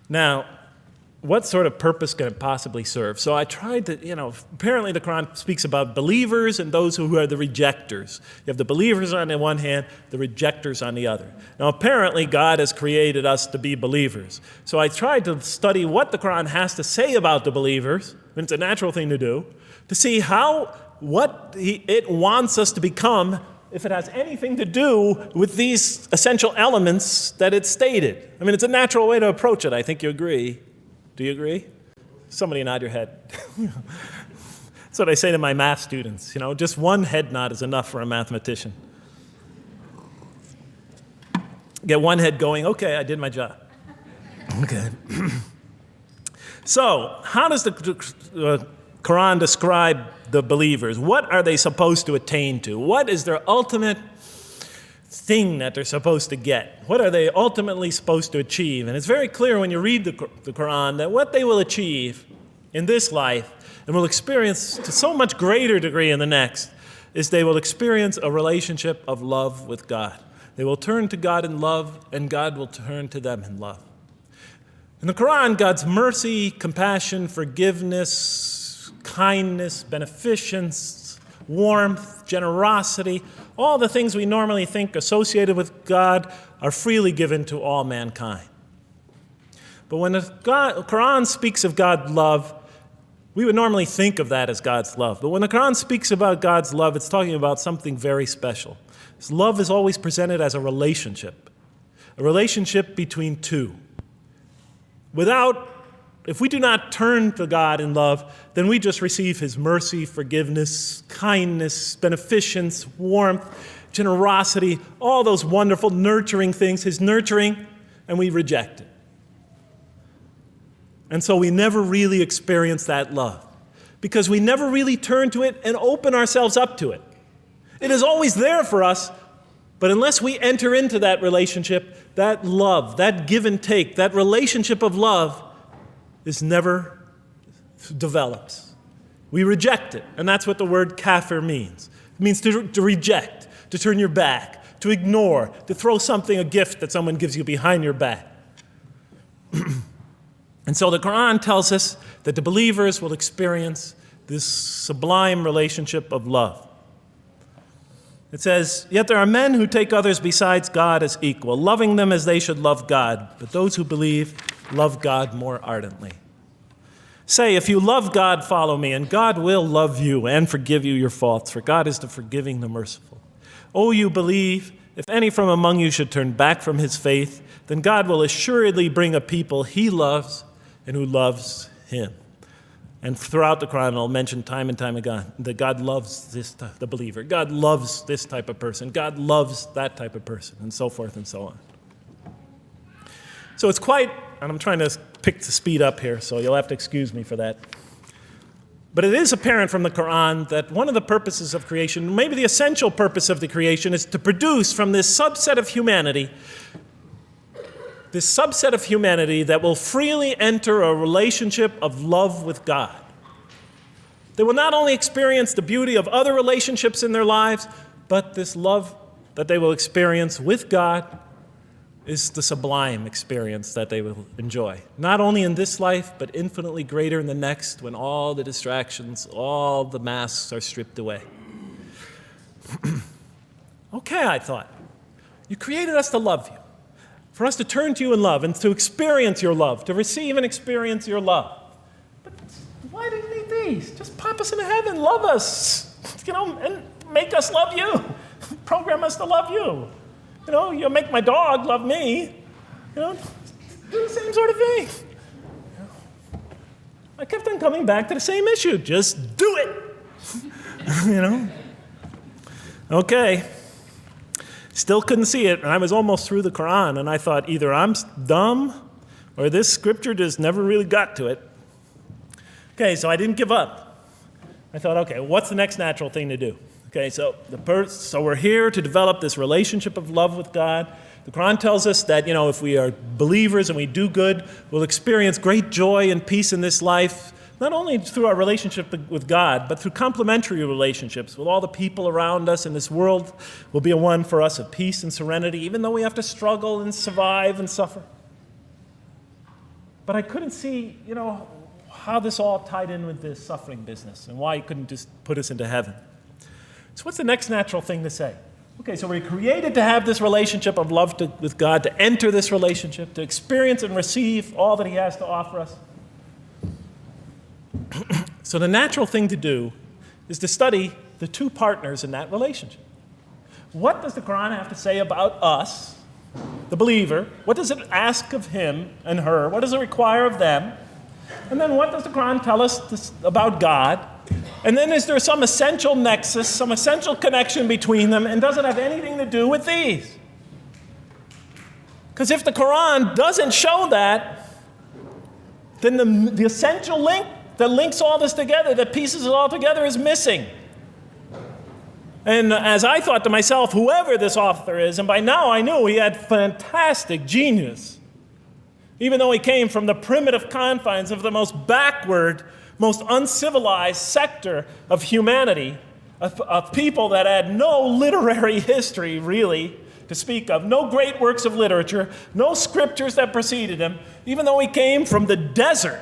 Now, what sort of purpose can it possibly serve? So I tried to, apparently the Quran speaks about believers and those who are the rejectors. You have the believers on the one hand, the rejectors on the other. Now, apparently God has created us to be believers. So I tried to study what the Quran has to say about the believers, and it's a natural thing to do, to see what it wants us to become, if it has anything to do with these essential elements that it stated. I mean, it's a natural way to approach it. I think you agree. Do you agree? Somebody nod your head. That's what I say to my math students. Just one head nod is enough for a mathematician. Get one head going, okay, I did my job. Okay. So, how does the Quran describe the believers? What are they supposed to attain to? What is their ultimate thing that they're supposed to get? What are they ultimately supposed to achieve? And it's very clear when you read the Quran that what they will achieve in this life and will experience to so much greater degree in the next is they will experience a relationship of love with God. They will turn to God in love, and God will turn to them in love. In the Quran, God's mercy, compassion, forgiveness, kindness, beneficence, warmth, generosity, all the things we normally think associated with God are freely given to all mankind. But when the Quran speaks of God's love, we would normally think of that as God's love. But when the Quran speaks about God's love, it's talking about something very special. His love is always presented as a relationship between two. If we do not turn to God in love, then we just receive his mercy, forgiveness, kindness, beneficence, warmth, generosity, all those wonderful nurturing things, his nurturing, and we reject it. And so we never really experience that love because we never really turn to it and open ourselves up to it. It is always there for us, but unless we enter into that relationship, that love, that give and take, that relationship of love is never develops. We reject it, and that's what the word kafir means. It means to reject, to turn your back, to ignore, to throw a gift that someone gives you behind your back. And so the Quran tells us that the believers will experience this sublime relationship of love. It says, "Yet there are men who take others besides God as equal, loving them as they should love God. But those who believe love God more ardently. Say, if you love God, follow me, and God will love you and forgive you your faults, for God is the forgiving, the merciful. O you believe, if any from among you should turn back from his faith, then God will assuredly bring a people he loves and who loves him." And throughout the Quran, I'll mention time and time again that God loves the believer. God loves this type of person. God loves that type of person, and so forth and so on. So it's quite, and I'm trying to pick the speed up here, so you'll have to excuse me for that. But it is apparent from the Quran that one of the purposes of creation, maybe the essential purpose of the creation, is to produce from this subset of humanity that will freely enter a relationship of love with God. They will not only experience the beauty of other relationships in their lives, but this love that they will experience with God is the sublime experience that they will enjoy. Not only in this life, but infinitely greater in the next, when all the distractions, all the masks are stripped away. Okay, I thought, you created us to love you, for us to turn to you in love and to experience your love, to receive and experience your love. But why do you need these? Just pop us into heaven, love us, and make us love you. Program us to love you. You'll make my dog love me. Do the same sort of thing. I kept on coming back to the same issue. Just do it. Okay. Still couldn't see it, and I was almost through the Quran, and I thought either I'm dumb or this scripture just never really got to it. Okay, so I didn't give up. I thought, okay, what's the next natural thing to do? Okay, so we're here to develop this relationship of love with God. The Quran tells us that, if we are believers and we do good, we'll experience great joy and peace in this life, not only through our relationship with God, but through complementary relationships with all the people around us, and this world will be a one for us of peace and serenity, even though we have to struggle and survive and suffer. But I couldn't see, how this all tied in with this suffering business and why he couldn't just put us into heaven. So what's the next natural thing to say? Okay, so we're created to have this relationship of love with God, to enter this relationship, to experience and receive all that he has to offer us. So the natural thing to do is to study the two partners in that relationship. What does the Quran have to say about us, the believer? What does it ask of him and her? What does it require of them? And then what does the Quran tell us about God? And then is there some essential nexus, some essential connection between them, and does it have anything to do with these? Because if the Quran doesn't show that, then the essential link that links all this together, that pieces it all together, is missing. And as I thought to myself, whoever this author is, and by now I knew he had fantastic genius, even though he came from the primitive confines of the most backward, most uncivilized sector of humanity, of people that had no literary history, really, to speak of, no great works of literature, no scriptures that preceded him, even though he came from the desert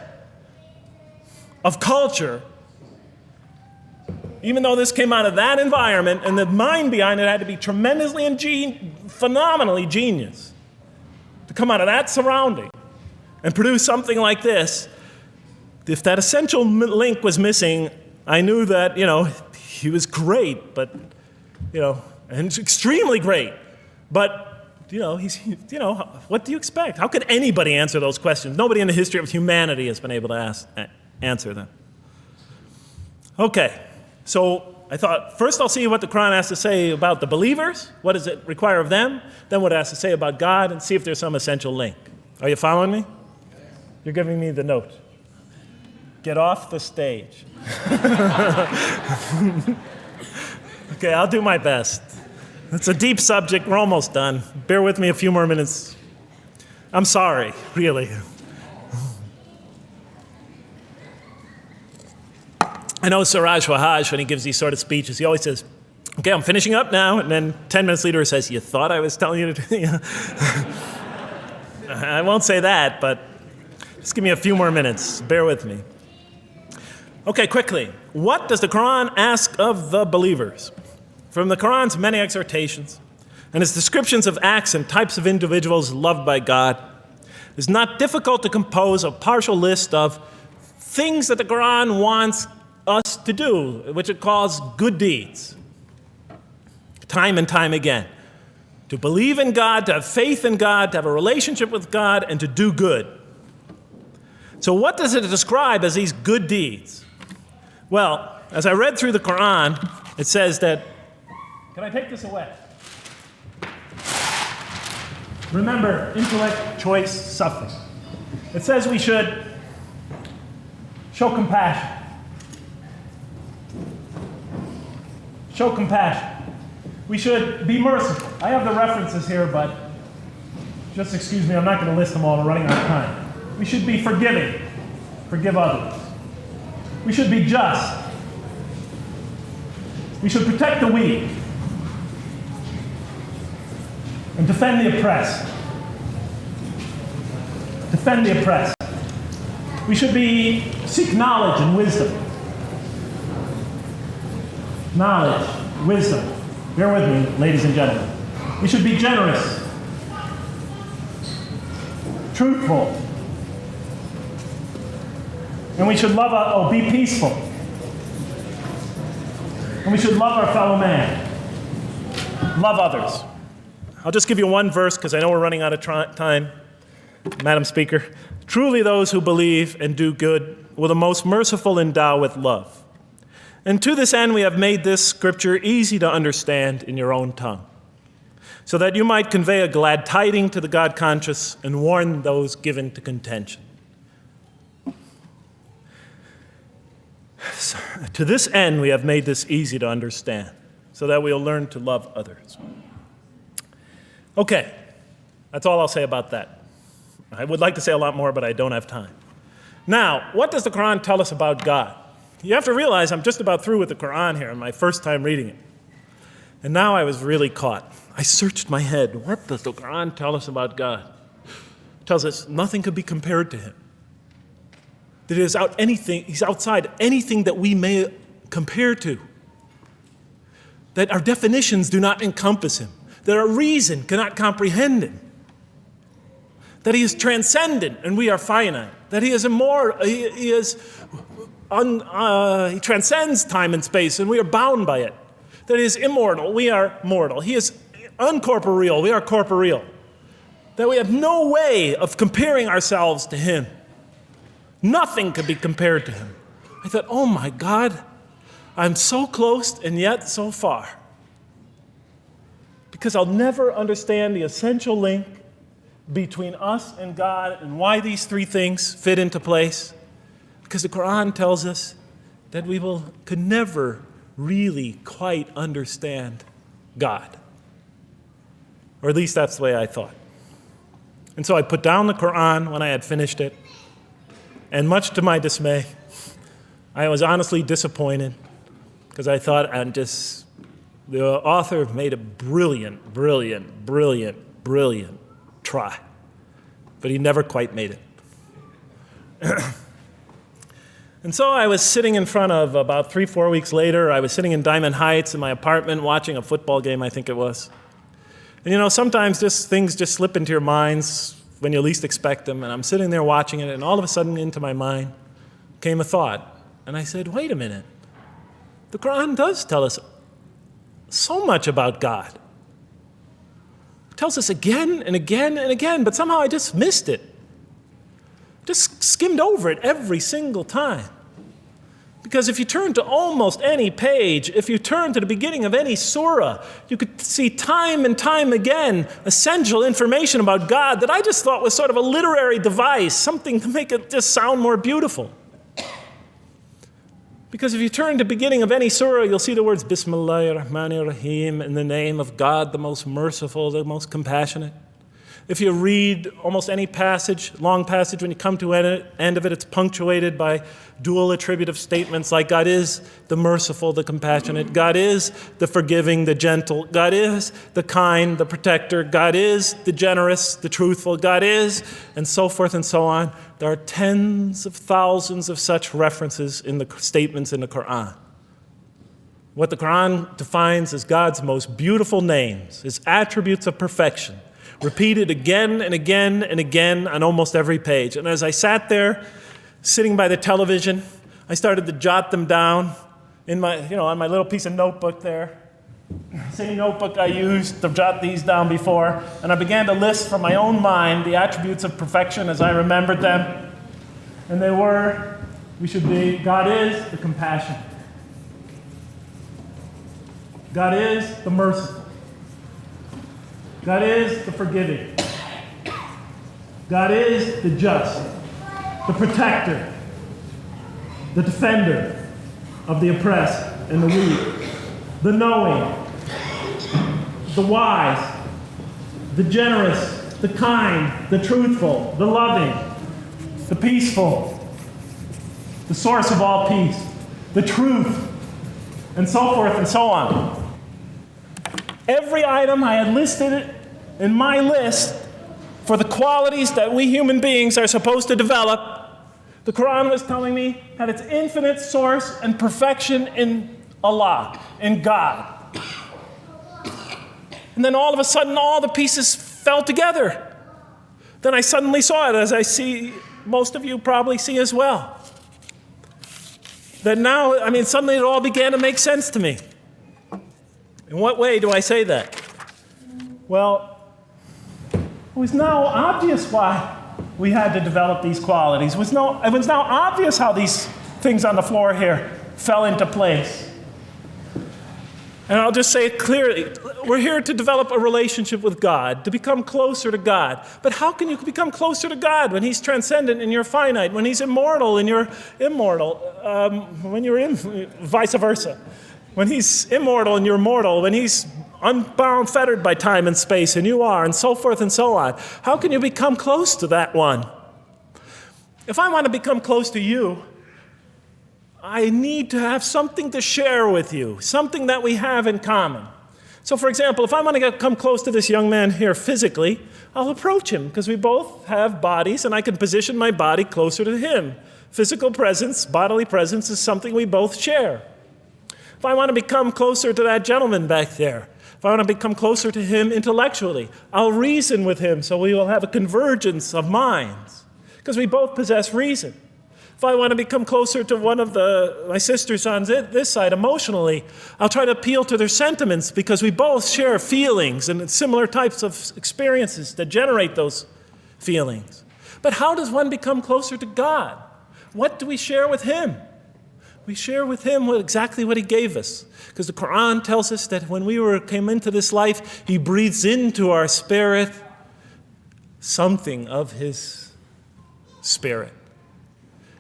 of culture. Even though this came out of that environment, and the mind behind it had to be tremendously and phenomenally genius to come out of that surrounding and produce something like this. If that essential link was missing, I knew that, he was great, but, and extremely great. But, what do you expect? How could anybody answer those questions? Nobody in the history of humanity has been able to answer them. Okay. So I thought, first I'll see what the Quran has to say about the believers. What does it require of them? Then what it has to say about God, and see if there's some essential link. Are you following me? You're giving me the note. Get off the stage. Okay, I'll do my best. It's a deep subject. We're almost done. Bear with me a few more minutes. I'm sorry, really. I know Siraj Wahhaj, when he gives these sort of speeches, he always says, okay, I'm finishing up now, and then 10 minutes later he says, you thought I was telling you to do I won't say that, but just give me a few more minutes. Bear with me. Okay, quickly. What does the Quran ask of the believers? From the Quran's many exhortations and its descriptions of acts and types of individuals loved by God, it's not difficult to compose a partial list of things that the Quran wants us to do, which it calls good deeds, time and time again. To believe in God, to have faith in God, to have a relationship with God, and to do good. So what does it describe as these good deeds? Well, as I read through the Quran, it says that, can I take this away? Remember, intellect, choice, suffering. It says we should show compassion. Show compassion. We should be merciful. I have the references here, but just excuse me, I'm not going to list them all. We're running out of time. We should be forgiving. Forgive others. We should be just. We should protect the weak and defend the oppressed. Defend the oppressed. We should seek knowledge and wisdom. Knowledge, wisdom. Bear with me, ladies and gentlemen. We should be generous, truthful, and we should be peaceful. And we should love our fellow man. Love others. I'll just give you one verse because I know we're running out of time, Madam Speaker. Truly those who believe and do good will the most merciful endow with love. And to this end, we have made this scripture easy to understand in your own tongue, so that you might convey a glad tiding to the God-conscious and warn those given to contention. So, to this end, we have made this easy to understand, so that we'll learn to love others. Okay, that's all I'll say about that. I would like to say a lot more, but I don't have time. Now, what does the Quran tell us about God? You have to realize I'm just about through with the Quran here, my first time reading it. And now I was really caught. I searched my head. What does the Quran tell us about God? It tells us nothing could be compared to him. That he's outside anything that we may compare to. That our definitions do not encompass him. That our reason cannot comprehend him. That he is transcendent and we are finite. That he is immortal. He transcends time and space and we are bound by it. That he is immortal, we are mortal. He is uncorporeal, we are corporeal. That we have no way of comparing ourselves to him. Nothing could be compared to him. I thought, oh my God, I'm so close and yet so far. Because I'll never understand the essential link between us and God and why these three things fit into place. Because the Quran tells us that we could never really quite understand God. Or at least that's the way I thought. And so I put down the Quran when I had finished it. And much to my dismay, I was honestly disappointed because I thought The author made a brilliant try, but he never quite made it. And so I was sitting in front of, about 3-4 weeks later, I was sitting in Diamond Heights in my apartment watching a football game, I think it was. And sometimes things just slip into your minds when you least expect them, and I'm sitting there watching it, and all of a sudden into my mind came a thought. And I said, wait a minute. The Quran does tell us so much about God. It tells us again and again and again, but somehow I just missed it. Just skimmed over it every single time. Because if you turn to almost any page, if you turn to the beginning of any surah, you could see time and time again essential information about God that I just thought was sort of a literary device, something to make it just sound more beautiful. Because if you turn to the beginning of any surah, you'll see the words Bismillahir Rahmanir Rahim, in the name of God, the most merciful, the most compassionate. If you read almost any passage, long passage, when you come to the end of it, it's punctuated by dual attributive statements like God is the merciful, the compassionate, God is the forgiving, the gentle, God is the kind, the protector, God is the generous, the truthful, God is, and so forth and so on. There are tens of thousands of such references in the statements in the Quran. What the Quran defines as God's most beautiful names, his attributes of perfection, repeated again and again and again on almost every page. And as I sat there, sitting by the television, I started to jot them down in my, on my little piece of notebook there. Same notebook I used to jot these down before. And I began to list from my own mind the attributes of perfection as I remembered them. And they were, God is the compassionate. God is the merciful. God is the forgiving. God is the just, the protector, the defender of the oppressed and the weak, the knowing, the wise, the generous, the kind, the truthful, the loving, the peaceful, the source of all peace, the truth, and so forth and so on. Every item I had listed in my list for the qualities that we human beings are supposed to develop, the Quran was telling me had its infinite source and perfection in Allah, in God. And then all of a sudden, all the pieces fell together. Then I suddenly saw it, as I see most of you probably see as well. That now, suddenly it all began to make sense to me. In what way do I say that? Well, it was now obvious why we had to develop these qualities. It was now obvious how these things on the floor here fell into place. And I'll just say it clearly. We're here to develop a relationship with God, to become closer to God. But how can you become closer to God when he's transcendent and you're finite, when he's immortal and you're immortal, when you're vice versa? When he's immortal and you're mortal, when he's unbound, fettered by time and space, and you are, and so forth and so on. How can you become close to that one? If I want to become close to you, I need to have something to share with you, something that we have in common. So, for example, if I want to come close to this young man here physically, I'll approach him because we both have bodies, and I can position my body closer to him. Physical presence, bodily presence is something we both share. If I want to become closer to that gentleman back there, if I want to become closer to him intellectually, I'll reason with him so we will have a convergence of minds because we both possess reason. If I want to become closer to one of my sisters on this side emotionally, I'll try to appeal to their sentiments because we both share feelings and similar types of experiences that generate those feelings. But how does one become closer to God? What do we share with him? We share with him exactly what he gave us. Because the Quran tells us that when we came into this life, he breathes into our spirit something of his spirit.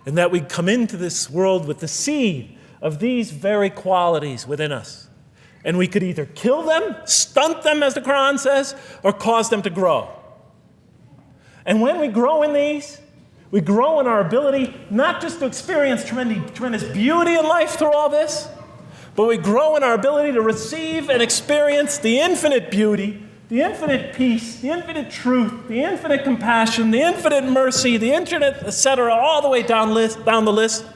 And that we come into this world with the seed of these very qualities within us. And we could either kill them, stunt them, as the Quran says, or cause them to grow. And when we grow in these, we grow in our ability not just to experience tremendous beauty in life through all this, but we grow in our ability to receive and experience the infinite beauty, the infinite peace, the infinite truth, the infinite compassion, the infinite mercy, the infinite, etc., all the way down the list,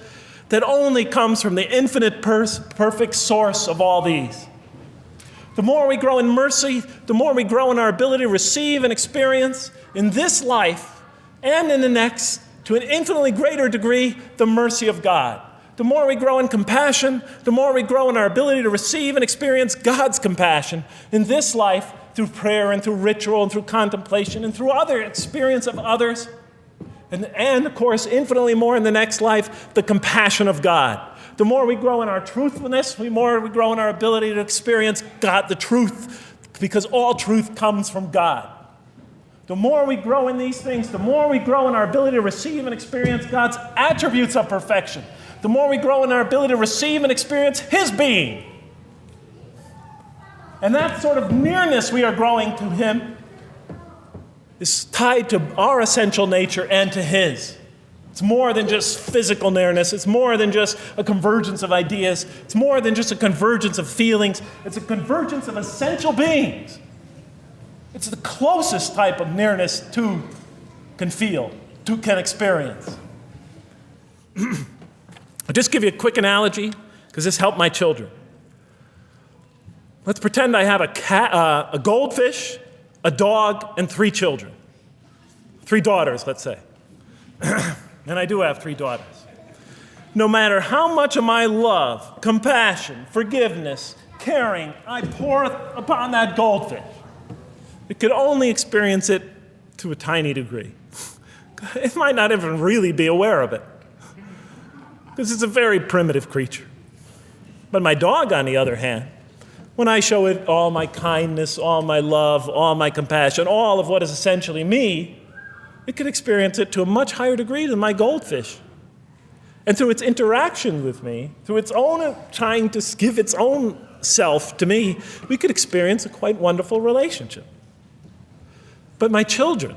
that only comes from the infinite perfect source of all these. The more we grow in mercy, the more we grow in our ability to receive and experience in this life and in the next, to an infinitely greater degree, the mercy of God. The more we grow in compassion, the more we grow in our ability to receive and experience God's compassion in this life through prayer and through ritual and through contemplation and through other experience of others. And of course, infinitely more in the next life, the compassion of God. The more we grow in our truthfulness, the more we grow in our ability to experience God, the truth, because all truth comes from God. The more we grow in these things, the more we grow in our ability to receive and experience God's attributes of perfection. The more we grow in our ability to receive and experience His being. And that sort of nearness we are growing to Him is tied to our essential nature and to His. It's more than just physical nearness. It's more than just a convergence of ideas. It's more than just a convergence of feelings. It's a convergence of essential beings. It's the closest type of nearness two can feel, two can experience. I'll just give you a quick analogy, because this helped my children. Let's pretend I have a goldfish, a dog, and 3 children. 3 daughters, let's say. And I do have 3 daughters. No matter how much of my love, compassion, forgiveness, caring I pour upon that goldfish, it could only experience it to a tiny degree. It might not even really be aware of it, because it's a very primitive creature. But my dog, on the other hand, when I show it all my kindness, all my love, all my compassion, all of what is essentially me, it can experience it to a much higher degree than my goldfish. And through its interaction with me, through its own trying to give its own self to me, we could experience a quite wonderful relationship. But my children,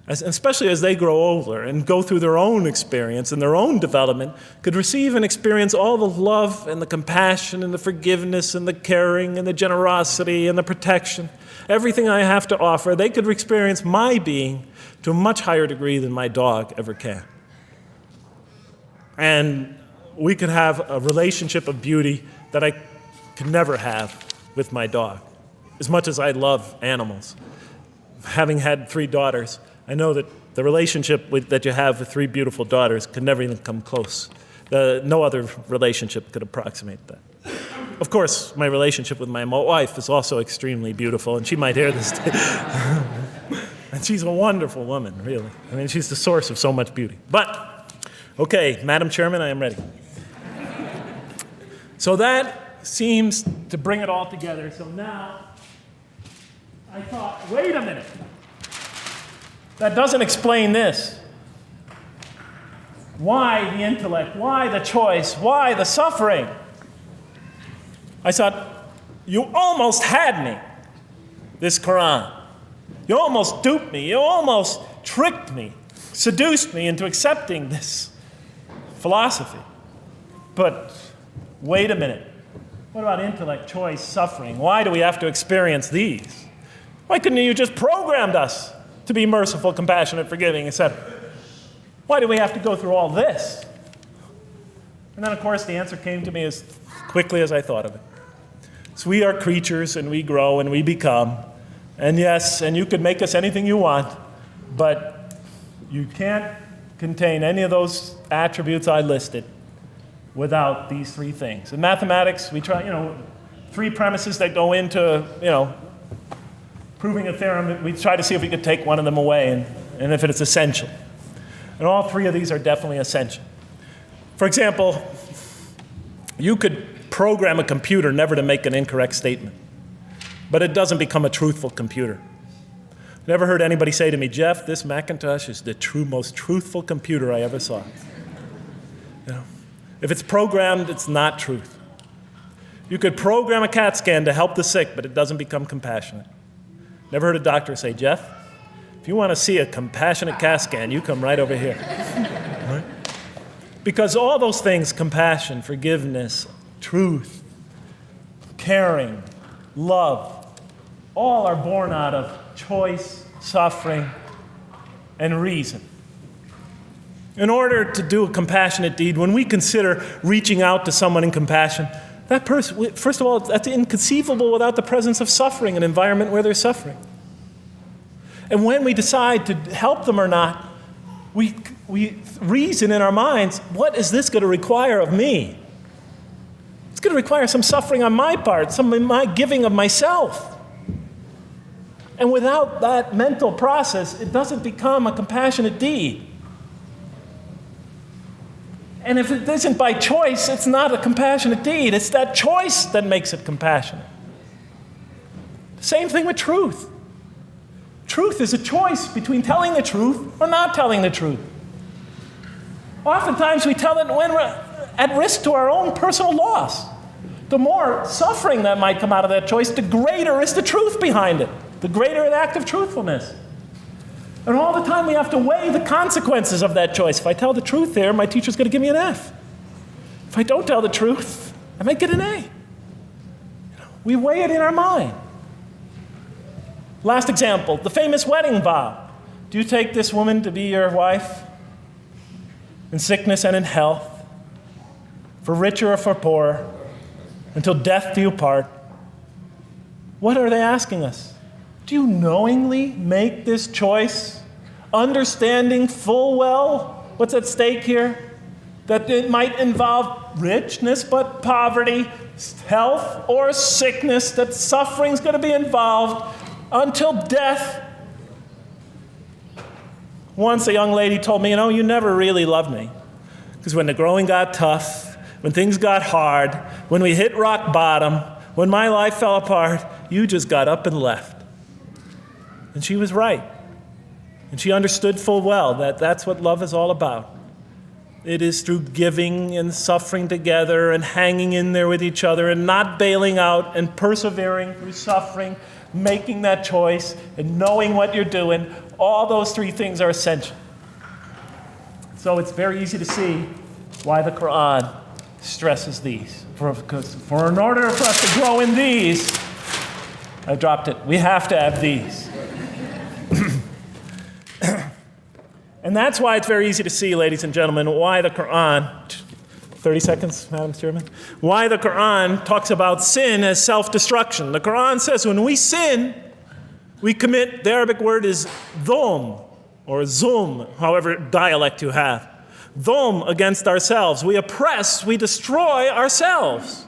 especially as they grow older and go through their own experience and their own development, could receive and experience all the love and the compassion and the forgiveness and the caring and the generosity and the protection, everything I have to offer. They could experience my being to a much higher degree than my dog ever can. And we could have a relationship of beauty that I could never have with my dog. As much as I love animals, having had 3 daughters, I know that the relationship that you have with 3 beautiful daughters could never even come close. No other relationship could approximate that. Of course, my relationship with my wife is also extremely beautiful, and she might hear this. And she's a wonderful woman, really. I mean, she's the source of so much beauty. But, okay, Madam Chairman, I am ready. So that seems to bring it all together. So now, I thought, wait a minute. That doesn't explain this. Why the intellect? Why the choice? Why the suffering? I thought, you almost had me, this Quran. You almost duped me. You almost tricked me, seduced me into accepting this philosophy. But wait a minute. What about intellect, choice, suffering? Why do we have to experience these? Why couldn't you just programmed us to be merciful, compassionate, forgiving, etc.? Why do we have to go through all this? And then, of course, the answer came to me as quickly as I thought of it. So we are creatures, and we grow, and we become. And yes, and you could make us anything you want, but you can't contain any of those attributes I listed without these 3 things. In mathematics, we try, 3 premises that go into, proving a theorem. We try to see if we could take one of them away, and if it's essential. And all 3 of these are definitely essential. For example, you could program a computer never to make an incorrect statement, but it doesn't become a truthful computer. Never heard anybody say to me, Jeff, this Macintosh is the most truthful computer I ever saw. If it's programmed, it's not truth. You could program a CAT scan to help the sick, but it doesn't become compassionate. Never heard a doctor say, Jeff, if you want to see a compassionate CAT scan, you come right over here. Right? Because all those things, compassion, forgiveness, truth, caring, love, all are born out of choice, suffering, and reason. In order to do a compassionate deed, when we consider reaching out to someone in compassion, that person, first of all, that's inconceivable without the presence of suffering, an environment where there's suffering. And when we decide to help them or not, we reason in our minds, what is this going to require of me? It's going to require some suffering on my part, some of my giving of myself. And without that mental process, it doesn't become a compassionate deed. And if it isn't by choice, it's not a compassionate deed. It's that choice that makes it compassionate. Same thing with truth. Truth is a choice between telling the truth or not telling the truth. Oftentimes we tell it when we're at risk to our own personal loss. The more suffering that might come out of that choice, the greater is the truth behind it, the greater an act of truthfulness. And all the time we have to weigh the consequences of that choice. If I tell the truth there, my teacher's going to give me an F. If I don't tell the truth, I might get an A. We weigh it in our mind. Last example, the famous wedding vow. Do you take this woman to be your wife in sickness and in health, for richer or for poorer, until death do you part? What are they asking us? Do you knowingly make this choice, understanding full well what's at stake here? That it might involve richness but poverty, health or sickness, that suffering's going to be involved until death. Once a young lady told me, you never really loved me. Because when the growing got tough, when things got hard, when we hit rock bottom, when my life fell apart, you just got up and left. And she was right. And she understood full well that that's what love is all about. It is through giving and suffering together and hanging in there with each other and not bailing out and persevering through suffering, making that choice and knowing what you're doing. All those three things are essential. So it's very easy to see why the Quran stresses these. For in order for us to grow in these, I dropped it, we have to have these. And that's why it's very easy to see, ladies and gentlemen, why the Quran, 30 seconds, Madam Chairman, why the Quran talks about sin as self-destruction. The Quran says when we sin, we commit, the Arabic word is dhulm, or zulm, however dialect you have. Dhulm against ourselves. We oppress, we destroy ourselves.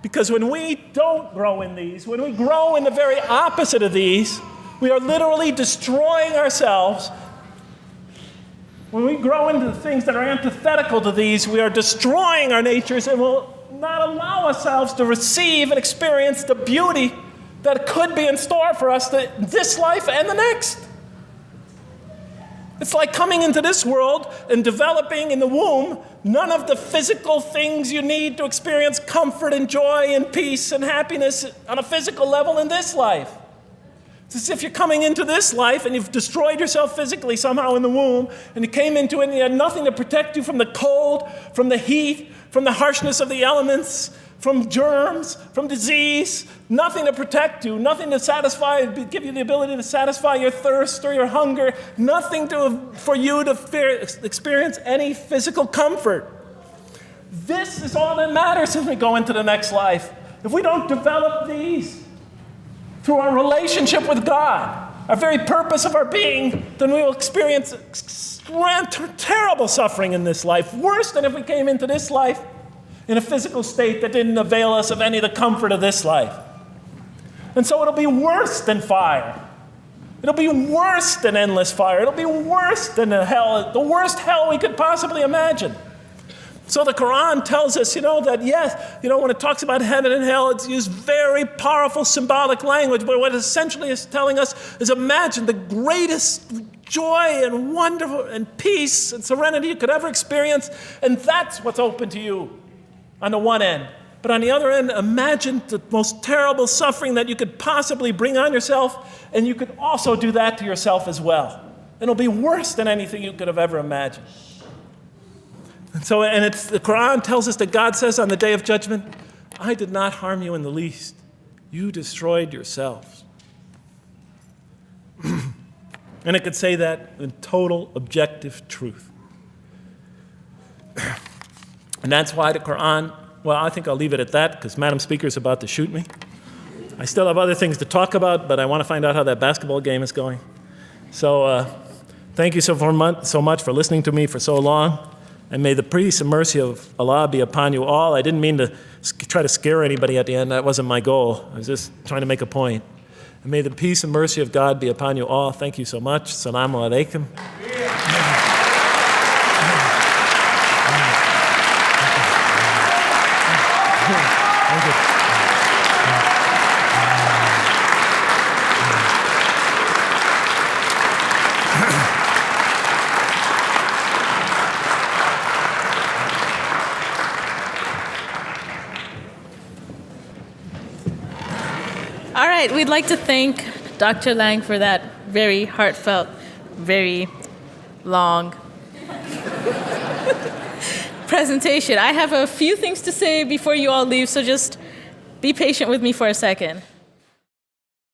Because when we don't grow in these, when we grow in the very opposite of these, we are literally destroying ourselves. When we grow into the things that are antithetical to these, we are destroying our natures and will not allow ourselves to receive and experience the beauty that could be in store for us this life and the next. It's like coming into this world and developing in the womb none of the physical things you need to experience comfort and joy and peace and happiness on a physical level in this life. It's as if you're coming into this life and you've destroyed yourself physically somehow in the womb, and you came into it and you had nothing to protect you from the cold, from the heat, from the harshness of the elements, from germs, from disease, nothing to protect you, nothing to satisfy, give you the ability to satisfy your thirst or your hunger, nothing for you to experience any physical comfort. This is all that matters as we go into the next life. If we don't develop these through our relationship with God, our very purpose of our being, then we will experience terrible suffering in this life, worse than if we came into this life in a physical state that didn't avail us of any of the comfort of this life. And so it'll be worse than fire. It'll be worse than endless fire. It'll be worse than the worst hell we could possibly imagine. So the Quran tells us, that yes, when it talks about heaven and hell, it's used very powerful symbolic language, but what it essentially is telling us is imagine the greatest joy and wonder and peace and serenity you could ever experience, and that's what's open to you on the one end. But on the other end, imagine the most terrible suffering that you could possibly bring on yourself, and you could also do that to yourself as well. And it'll be worse than anything you could have ever imagined. And it's the Quran tells us that God says on the day of judgment, I did not harm you in the least. You destroyed yourselves. And it could say that in total objective truth. And that's why the Quran, well, I think I'll leave it at that because Madam Speaker is about to shoot me. I still have other things to talk about, but I want to find out how that basketball game is going. So thank you so much for listening to me for so long. And may the peace and mercy of Allah be upon you all. I didn't mean to try to scare anybody at the end. That wasn't my goal. I was just trying to make a point. And may the peace and mercy of God be upon you all. Thank you so much. Assalamu alaikum. Thank you. All right, we'd like to thank Dr. Lang for that very heartfelt, very long presentation. I have a few things to say before you all leave, so just be patient with me for a second.